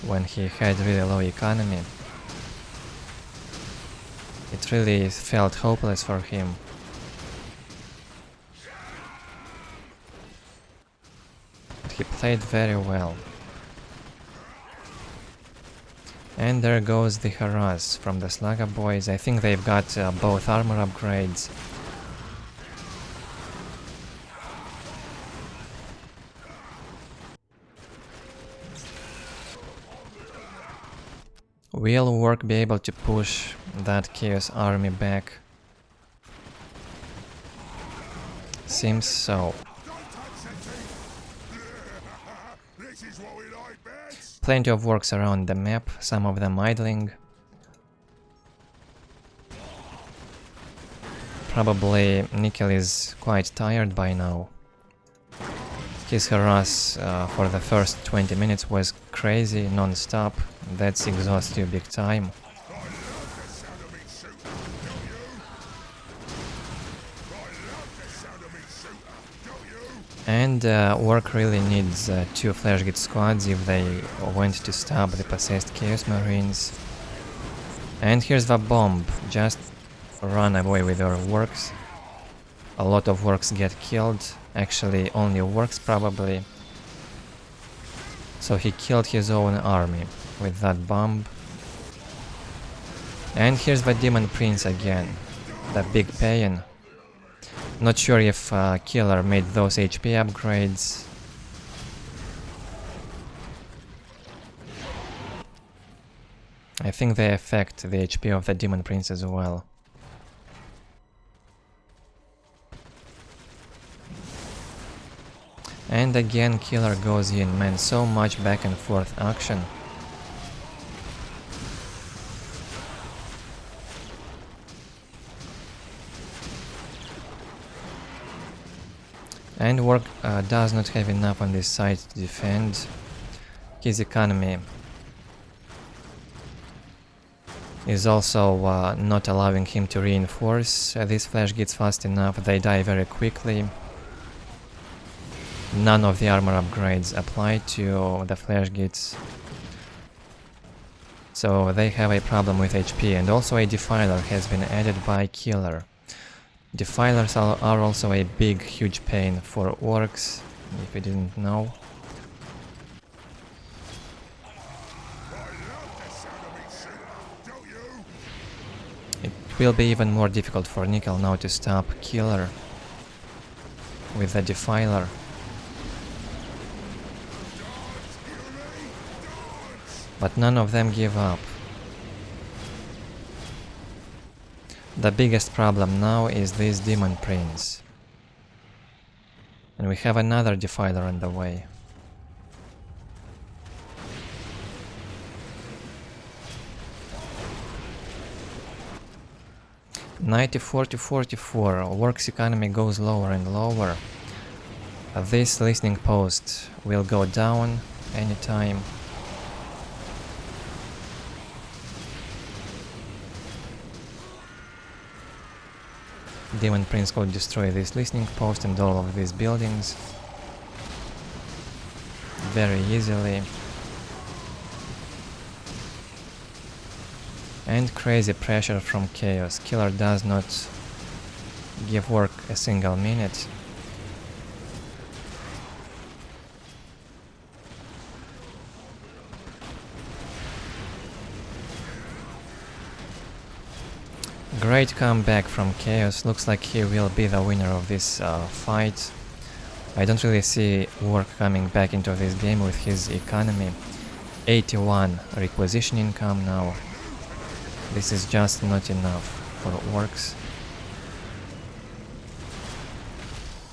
when he had really low economy. It really felt hopeless for him. But he played very well. And there goes the harass from the Slugger boys. I think they've got both armor upgrades. Will Ork be able to push that Chaos army back? Seems so. This is what we like best. Plenty of Orks around the map, some of them idling. Probably Nickel is quite tired by now. His harass for the first 20 minutes was crazy, non-stop. That's exhausts you big time. And Ork really needs 2 Flashgate squads if they want to stop the possessed Chaos Marines. And here's the bomb, just run away with your Orks. A lot of Orks get killed, actually only Orks probably. So he killed his own army with that bomb. And here's the Demon Prince again, the big pain. Not sure if Killer made those HP upgrades. I think they affect the HP of the Demon Prince as well. And again Killer goes in, man, so much back and forth action. And Ork does not have enough on this side to defend. His economy is also not allowing him to reinforce these flash gates fast enough. They die very quickly. None of the armor upgrades apply to the flash gates. So they have a problem with HP, and also a Defiler has been added by Killer. Defilers are also a big, huge pain for Orks, if you didn't know. It will be even more difficult for Nickel now to stop Killer with the Defiler. But none of them give up. The biggest problem now is this Demon Prince. And we have another Defiler on the way. $94 to 44, Orks economy goes lower and lower. This listening post will go down anytime. Demon Prince could destroy this listening post and all of these buildings very easily. And crazy pressure from Chaos. Killer does not give Ork a single minute. Great comeback from Chaos. Looks like he will be the winner of this fight. I don't really see Ork coming back into this game with his economy. 81 requisition income now. This is just not enough for Orks.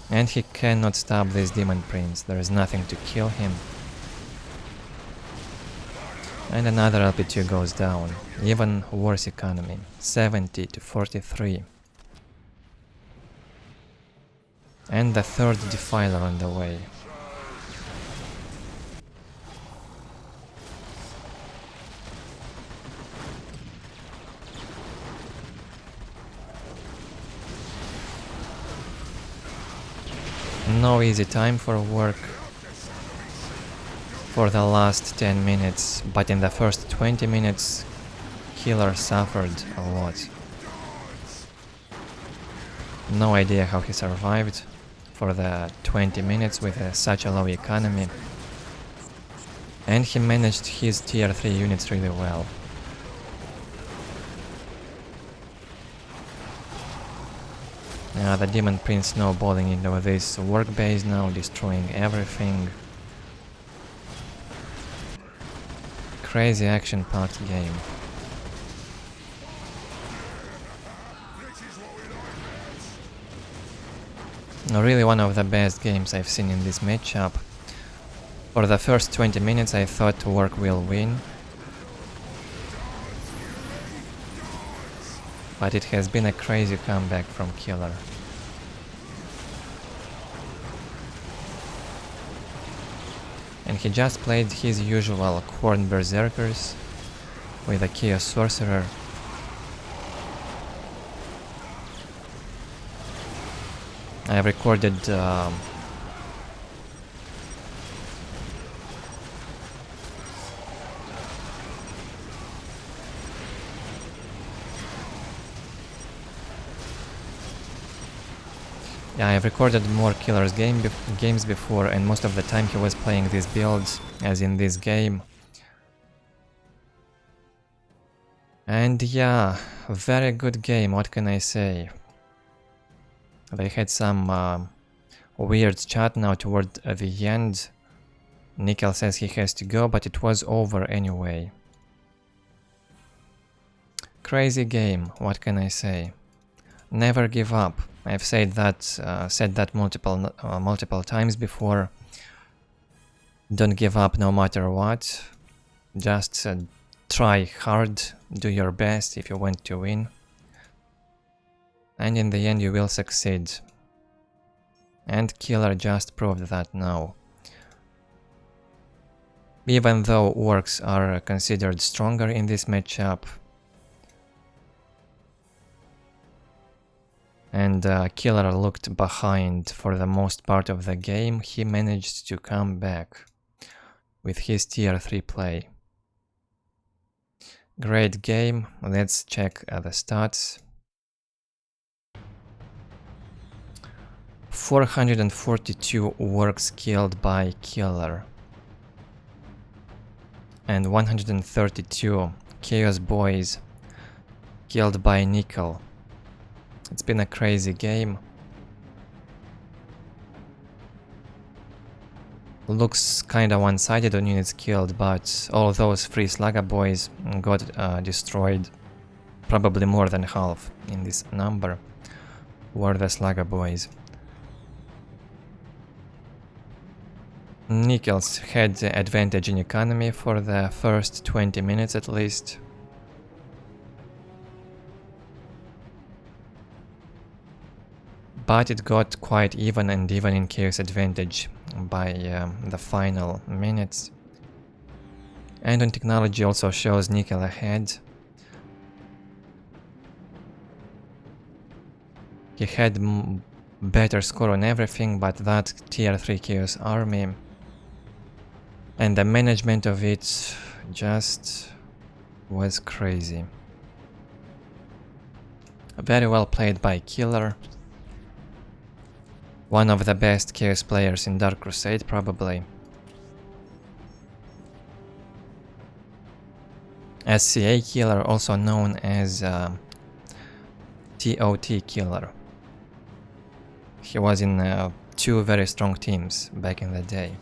And he cannot stop this Demon Prince. There is nothing to kill him. And another LP2 goes down. Even worse economy. 70 to 43. And the third Defiler on the way. No easy time for Ork for the last 10 minutes, but in the first 20 minutes Killer suffered a lot. No idea how he survived for the 20 minutes with such a low economy. And he managed his tier 3 units really well. The Demon Prince snowballing into this work base now, destroying everything. Crazy action-packed game. Really one of the best games I've seen in this matchup. For the first 20 minutes I thought Ork will win. But it has been a crazy comeback from Killer. And he just played his usual Khorne Berserkers with a Chaos Sorcerer. I recorded yeah, I've recorded more Killer's games before, and most of the time he was playing these builds, as in this game. And yeah, very good game, what can I say? They had some weird chat now toward the end. Nickel says he has to go, but it was over anyway. Crazy game, what can I say? Never give up. I've said that multiple times before. Don't give up no matter what. Just try hard, do your best if you want to win. And in the end you will succeed. And Killer just proved that now. Even though Orks are considered stronger in this matchup, and Killer looked behind for the most part of the game, he managed to come back with his tier 3 play. Great game, let's check the stats. 442 Orks killed by Killer. And 132 Chaos Boys killed by Nickel. It's been a crazy game. Looks kinda one-sided on units killed, but all those 3 Slugger Boys got destroyed. Probably more than half in this number were the Slugger Boys. Nickels had the advantage in economy for the first 20 minutes at least. But it got quite even, and even in chaos advantage by the final minutes. And on technology also shows Nickel ahead. He had better score on everything, but that tier 3 chaos army and the management of it just was crazy. Very well played by Killer. One of the best chaos players in Dark Crusade, probably. SCA Killer, also known as TOT Killer. He was in 2 very strong teams back in the day.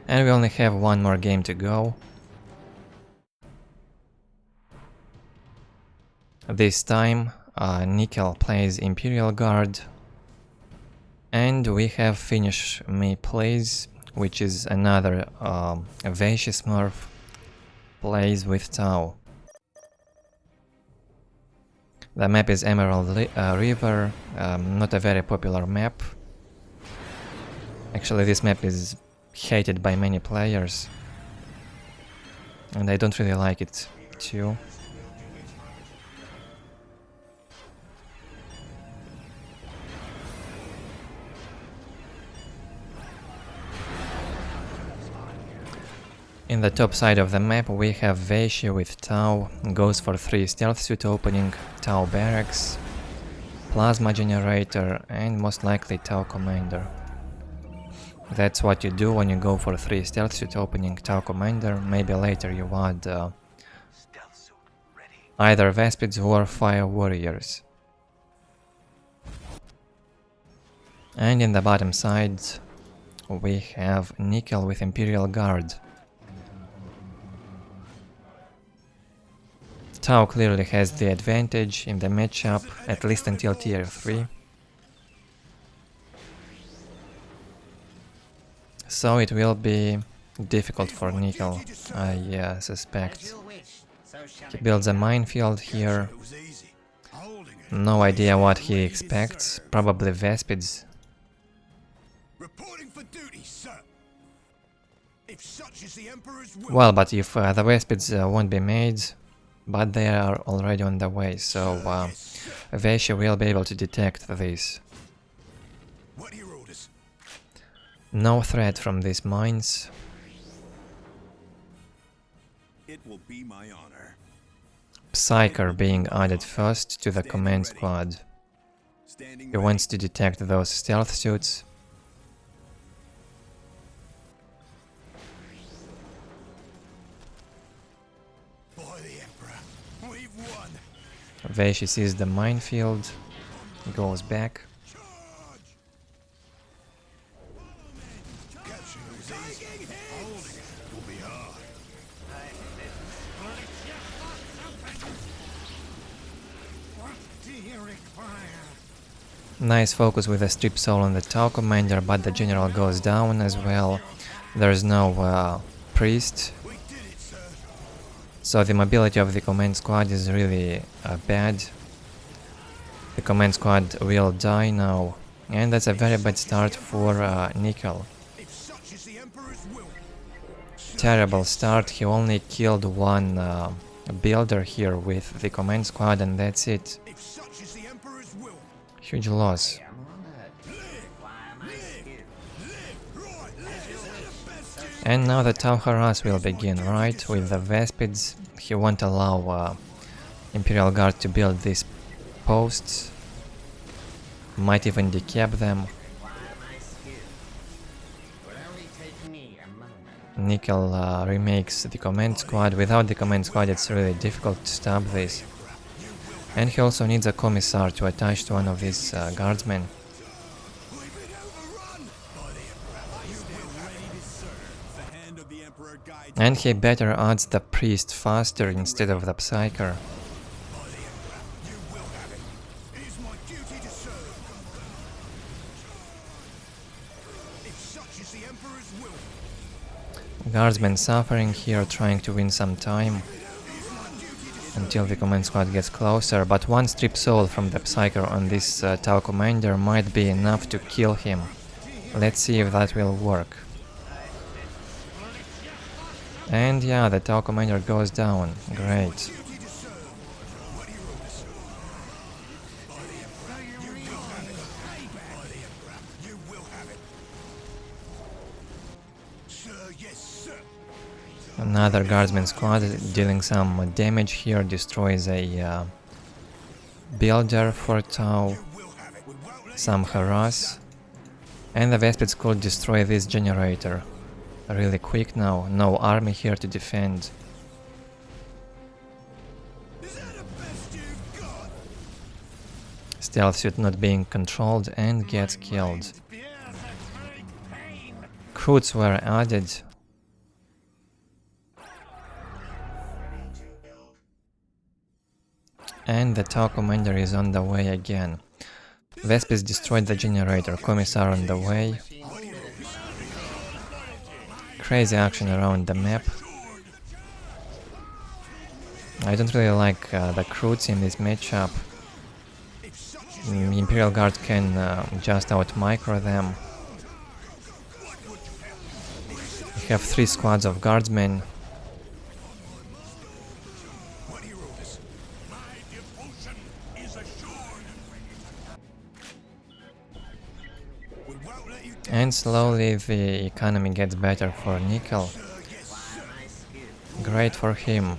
And we only have 1 more game to go. This time Nickel plays Imperial Guard, and we have Finish Me Plays, which is another VasHy Smurf, plays with Tau. The map is Emerald River, not a very popular map. Actually, this map is hated by many players, and I don't really like it too. In the top side of the map we have VasHy with Tau, goes for 3 stealth suit opening, Tau barracks, plasma generator, and most likely Tau commander. That's what you do when you go for 3 stealth suit opening, Tau commander. Maybe later you add either Vespids or Fire Warriors. And in the bottom side we have Nickel with Imperial Guard. Tau clearly has the advantage in the matchup, at least until tier 3. So it will be difficult for Nickel, I suspect. He builds a minefield here. It was easy. Holding it. No idea what he expects. Probably Vespids. Reporting for duty, sir. If such is the Emperor's will. Well, but if the Vespids won't be made, but they are already on the way, so VasHy will be able to detect this. What are your orders? No threat from these mines. It will be my honor. Psyker being added first to the command squad. Standing He wants to detect those stealth suits. by the Emperor. We've won. VasHy sees the minefield, goes back. Charge! Capture was easy. Holding it will be hard. What do you require? Nice focus with a strip soul on the Tau commander, but the general goes down as well. There's no priest, We did it, sir. so the mobility of the command squad is really bad. The command squad will die now, and that's a very bad start for Nickel. If such is the Emperor's will. Terrible start. He only killed one builder here with the command squad, and that's it. If such is the Emperor's will. Huge loss. I'm honored. Require my skill. Right, let's the best. And now the Tau harass will begin, right? With the Vespids. He won't allow Imperial Guard to build these posts. Might even decap them. Require my skill. Will only take me a moment. Nickel remakes the command squad. Without the command squad it's really difficult to stop this. And he also needs a commissar to attach to one of these guardsmen. We've been overrun by the Emperor. You will ready to serve. The hand of the Emperor guides And he better adds the priest faster instead of the psyker. by the Emperor. You will have it. It is my duty to serve. If such is the Emperor's will. Guardsmen suffering here, trying to win some time until the command squad gets closer, but one strip soul from the psyker on this Tau commander might be enough to kill him. Let's see if that will work. And yeah, the Tau commander goes down. Great. You will have it. Sir, yes, sir. Another guardsman squad dealing some damage here, destroys a builder for Tau, Will have it. We won't let some harass, and the Vespids could destroy this generator really quick now. No army here to defend. Is that the best you've got? Stealth suit not being controlled and gets killed. Croods were added. And the Tau commander is on the way again. Vespids destroyed the generator, commissar on the way. Crazy action around the map. I don't really like the Croods in this matchup. Imperial Guard can just out-micro them. We have 3 squads of guardsmen. What are your orders? My devotion is assured. We won't let you down. And slowly the economy gets better for Nickel. Great for him.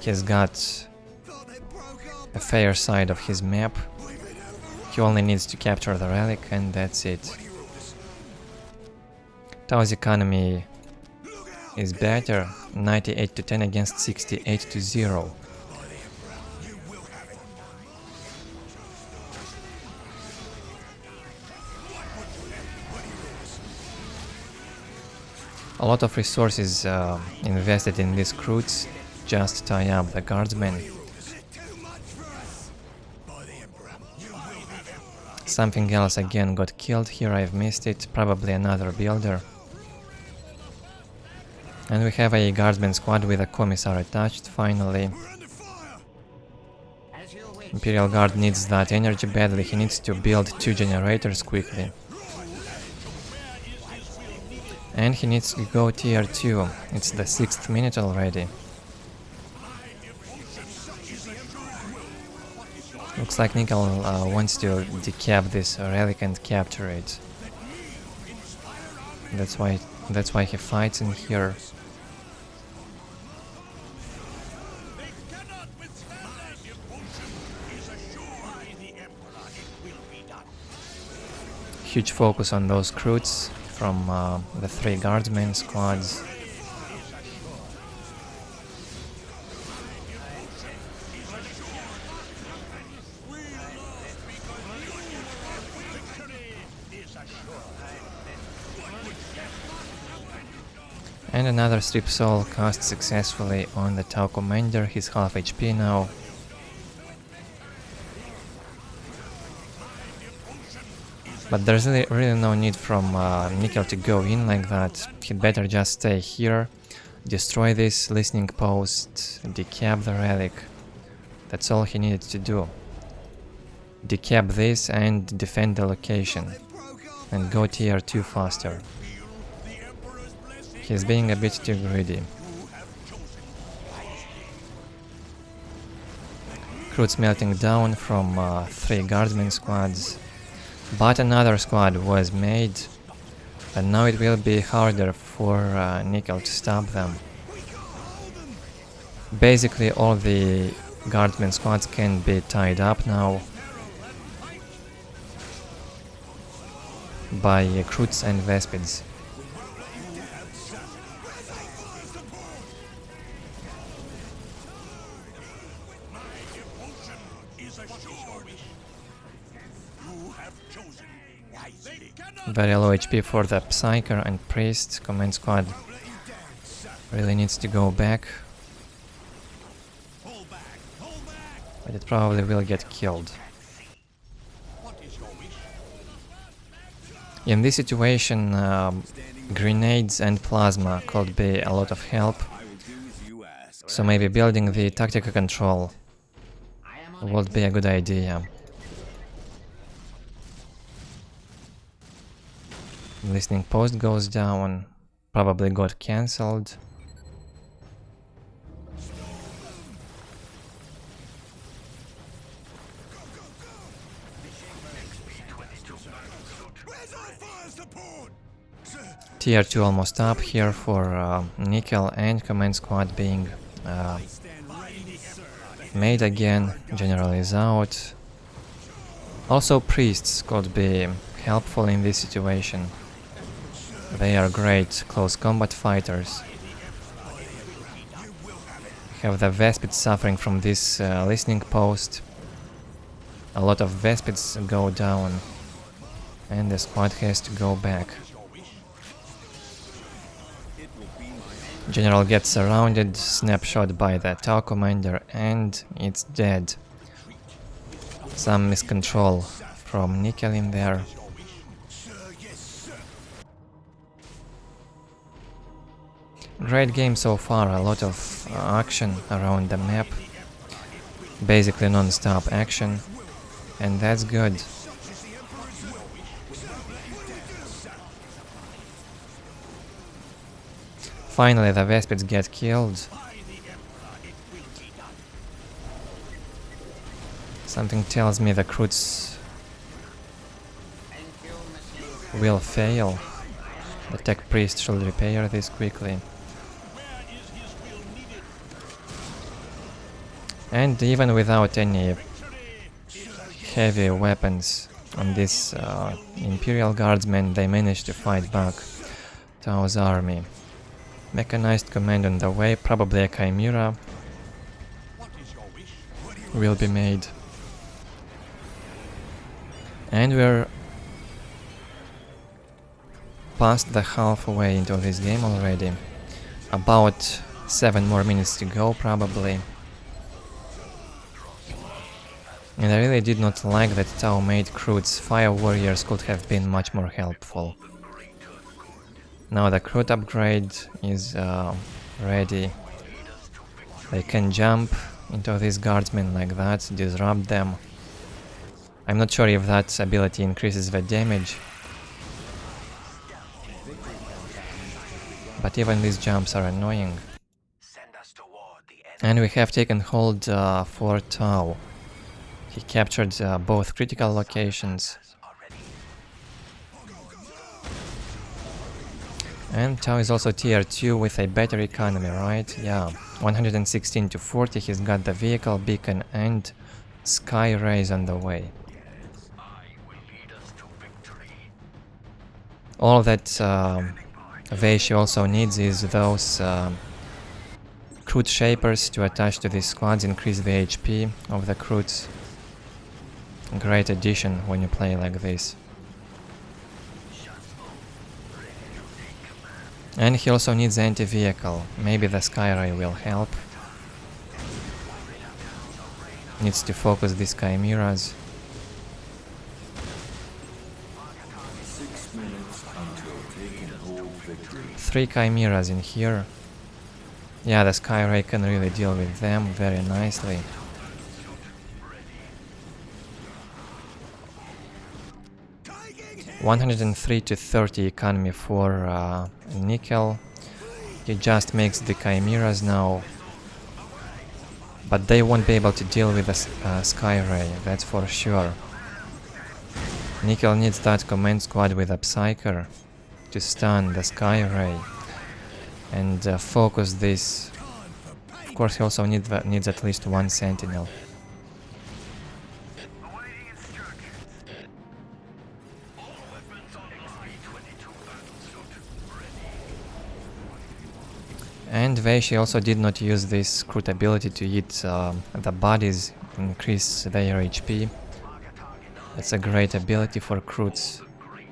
He's got Thought they broke up. a fair side of his map. He only needs to capture the relic and that's it. What are your orders? Tau's economy is better, 98 to 10 against 68 to 0. You will have it. A lot of resources invested in these Croods, just tie up the guardsmen. Too much for us. By the Emperor. You will have it. Something else again got killed here, I've missed it, probably another builder. And we have a guardsman squad with a commissar attached, finally. We're under fire! As you wish. Imperial Guard needs that energy badly, he needs to build 2 generators quickly. And he needs to go tier 2, it's the 6th minute already. Looks like Nickel wants to decap this relic and capture it. That's why he fights in here. Huge focus on those recruits from the 3 guardsmen squads. And another strip soul cast successfully on the Tau commander, he's half HP now. But there's really no need from Nickel to go in like that, he'd better just stay here, destroy this listening post, decap the relic. That's all he needed to do. Decap this and defend the location, and go tier 2 faster. He's being a bit too greedy. Recruits melting down from 3 guardsmen squads. But another squad was made, and now it will be harder for Nickel to stop them. Basically all the guardsmen squads can be tied up now by recruits and Vespids. Very low HP for the Psyker and Priest. Command squad really needs to go back, but it probably will get killed. In this situation, grenades and plasma could be a lot of help, so maybe building the tactical control would be a good idea. Listening post goes down, probably got cancelled. Tier 2 almost up here for Nickel, and command squad being made again. General is out. Also priests could be helpful in this situation. They are great close combat fighters. We have the Vespids suffering from this listening post. A lot of Vespids go down, and the squad has to go back. General gets surrounded, snapshot by the Tau commander, and it's dead. Some miscontrol from Nickel in there. Great game so far, a lot of action around the map. Basically non-stop action, and that's good. Finally the Vespids get killed. Something tells me the recruits will fail. The tech priest should repair this quickly. And even without any heavy weapons on this Imperial Guardsmen, they managed to fight back Tau's army. Mechanized command on the way, probably a Chimera will be made. And we're past the halfway into this game already. About 7 more minutes to go probably. And I really did not like that Tau made recruits. Fire warriors could have been much more helpful. Now the recruit upgrade is ready. They can jump into these guardsmen like that, disrupt them. I'm not sure if that ability increases the damage, but even these jumps are annoying. And we have taken hold for Tau. He captured both critical locations. And Tau is also tier 2 with a better economy, right? Yeah, 116 to 40, he's got the vehicle, beacon and sky rays on the way. All that VasHy also needs is those recruit shapers to attach to these squads, increase the HP of the recruits. Great addition when you play like this. And he also needs anti-vehicle. Maybe the Skyray will help. Needs to focus these chimeras. 6 minutes until taking hold victory. 3 chimeras in here. Yeah, the Skyray can really deal with them very nicely. $103 to 30 economy for Nickel. He just makes the chimeras now, but they won't be able to deal with the Skyray, that's for sure. Nickel needs that command squad with a Psyker to stun the Skyray and focus this. Of course, he also needs at least 1 Sentinel. And VasHy also did not use this recruit ability to eat the bodies, increase their HP. It's a great ability for recruits.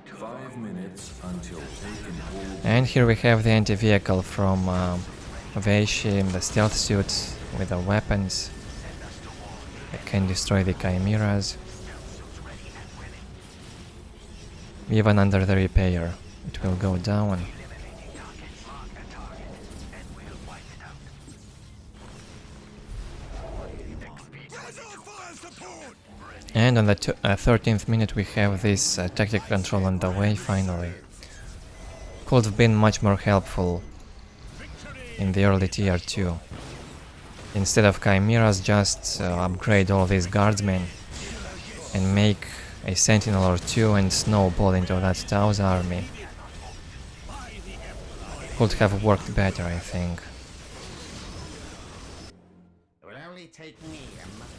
5 minutes until taking hold. And here we have the anti-vehicle from VasHy, the stealth suit with the weapons. It can destroy the chimeras. Even under the repair, it will go down. And on the 13th minute we have this tactical control on the way finally. Could have been much more helpful in the early tier 2. Instead of chimeras, just upgrade all these guardsmen and make a sentinel or 2 and snowball into that Tau's army. Could have worked better, I think. It will only take me a month.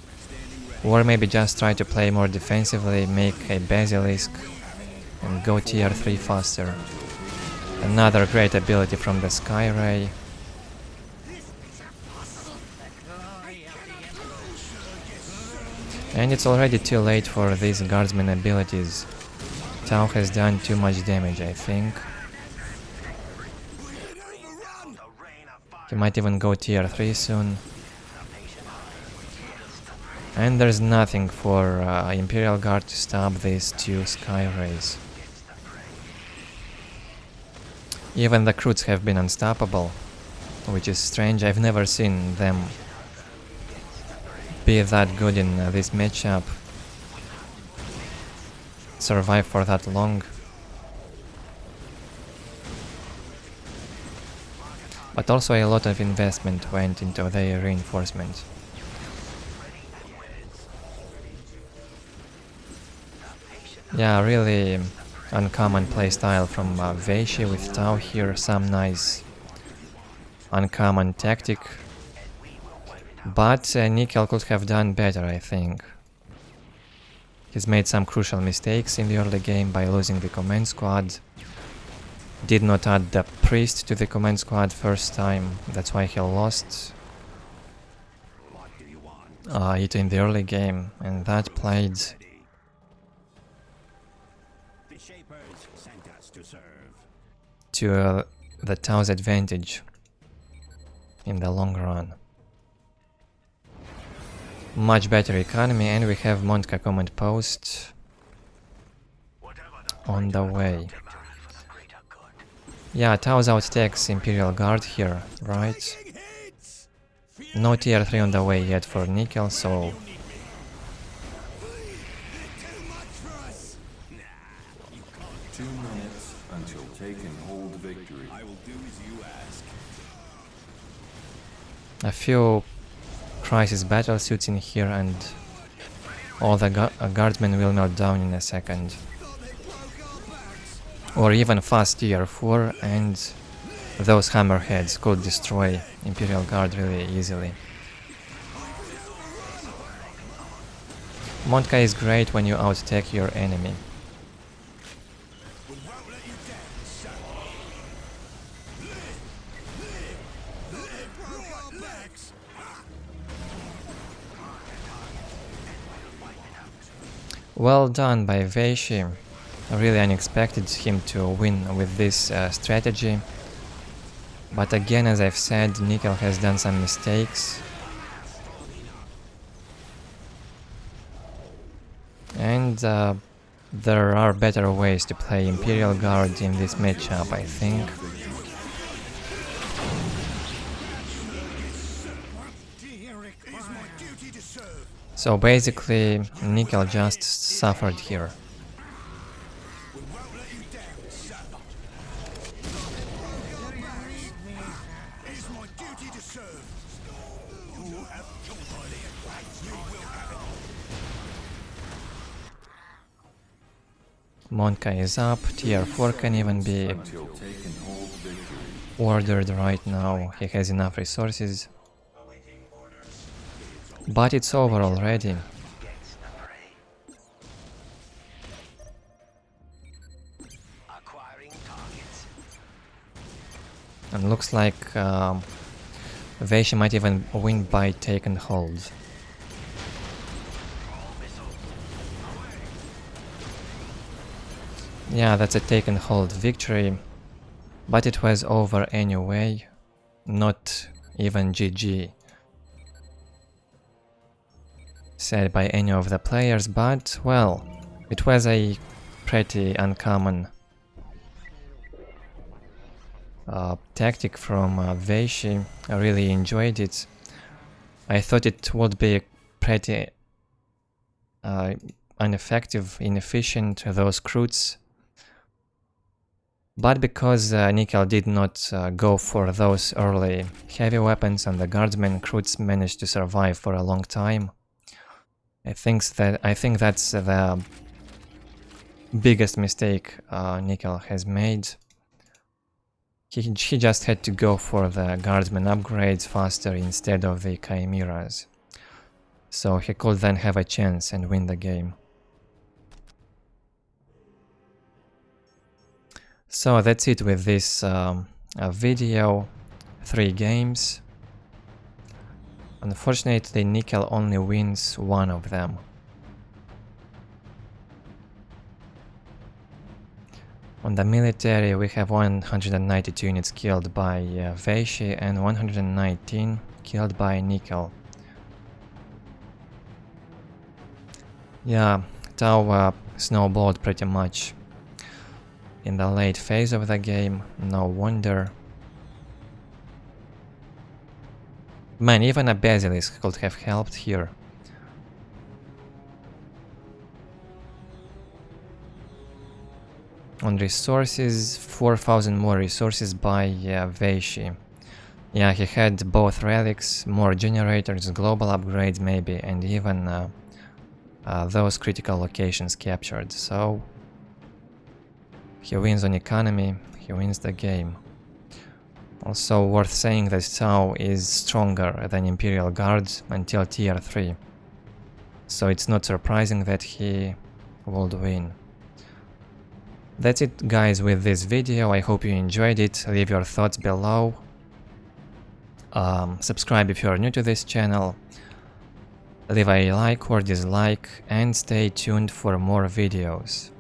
Or maybe just try to play more defensively, make a Basilisk and go tier 3 faster. Another great ability from the Skyray. And it's already too late for these guardsman abilities. Tau has done too much damage, I think. He might even go tier 3 soon. And there's nothing for Imperial Guard to stop these 2 Skyrays. Even the recruits have been unstoppable, which is strange. I've never seen them be that good in this matchup, survive for that long. But also a lot of investment went into their reinforcement. Yeah, really uncommon playstyle from VasHy with Tau here, some nice uncommon tactic. But Nickel could have done better, I think. He's made some crucial mistakes in the early game by losing the command squad. Did not add the priest to the command squad first time, that's why he lost it in the early game, and that played to the Tau's advantage in the long run. Much better economy, and we have Montka command post on the way. Yeah, Tao's outtakes Imperial Guard here, right? No tier 3 on the way yet for Nickel, so... 2 minutes until taken hold victory. I will do as you ask. A few crisis battle suits in here and all the guardsmen will melt down in a second. Or even fast tier 4 and those hammerheads could destroy Imperial Guard really easily. Monka is great when you outtake your enemy. Well done by VasHy. Really unexpected him to win with this strategy. But again, as I've said, Nickel has done some mistakes. And there are better ways to play Imperial Guard in this matchup, I think. So basically, Nickel just suffered here. Monka is up, tier 4 can even be ordered right now, he has enough resources. But it's over already. And looks like VasHy might even win by taken hold. Yeah, that's a taken hold victory, but it was over anyway, not even GG said by any of the players, but well, it was a pretty uncommon tactic from VasHy. I really enjoyed it. I thought it would be pretty ineffective, inefficient, those Crutes. But because Nickel did not go for those early heavy weapons and the guardsmen, Crutes managed to survive for a long time. I think that's the biggest mistake Nickel has made. He just had to go for the guardsmen upgrades faster instead of the chimeras, so he could then have a chance and win the game. So that's it with this video. 3 games. Unfortunately, Nickel only wins 1 of them. On the military, we have 192 units killed by VasHy and 119 killed by Nickel. Yeah, Tau snowballed pretty much in the late phase of the game, no wonder. Man, even a Basilisk could have helped here. On resources, 4000 more resources by VasHy. Yeah, he had both relics, more generators, global upgrades maybe, and even those critical locations captured, so he wins on economy, he wins the game. Also worth saying that Tau is stronger than Imperial Guard until tier 3, so it's not surprising that he would win. That's it guys with this video, I hope you enjoyed it, leave your thoughts below. Subscribe if you are new to this channel, leave a like or dislike, and stay tuned for more videos.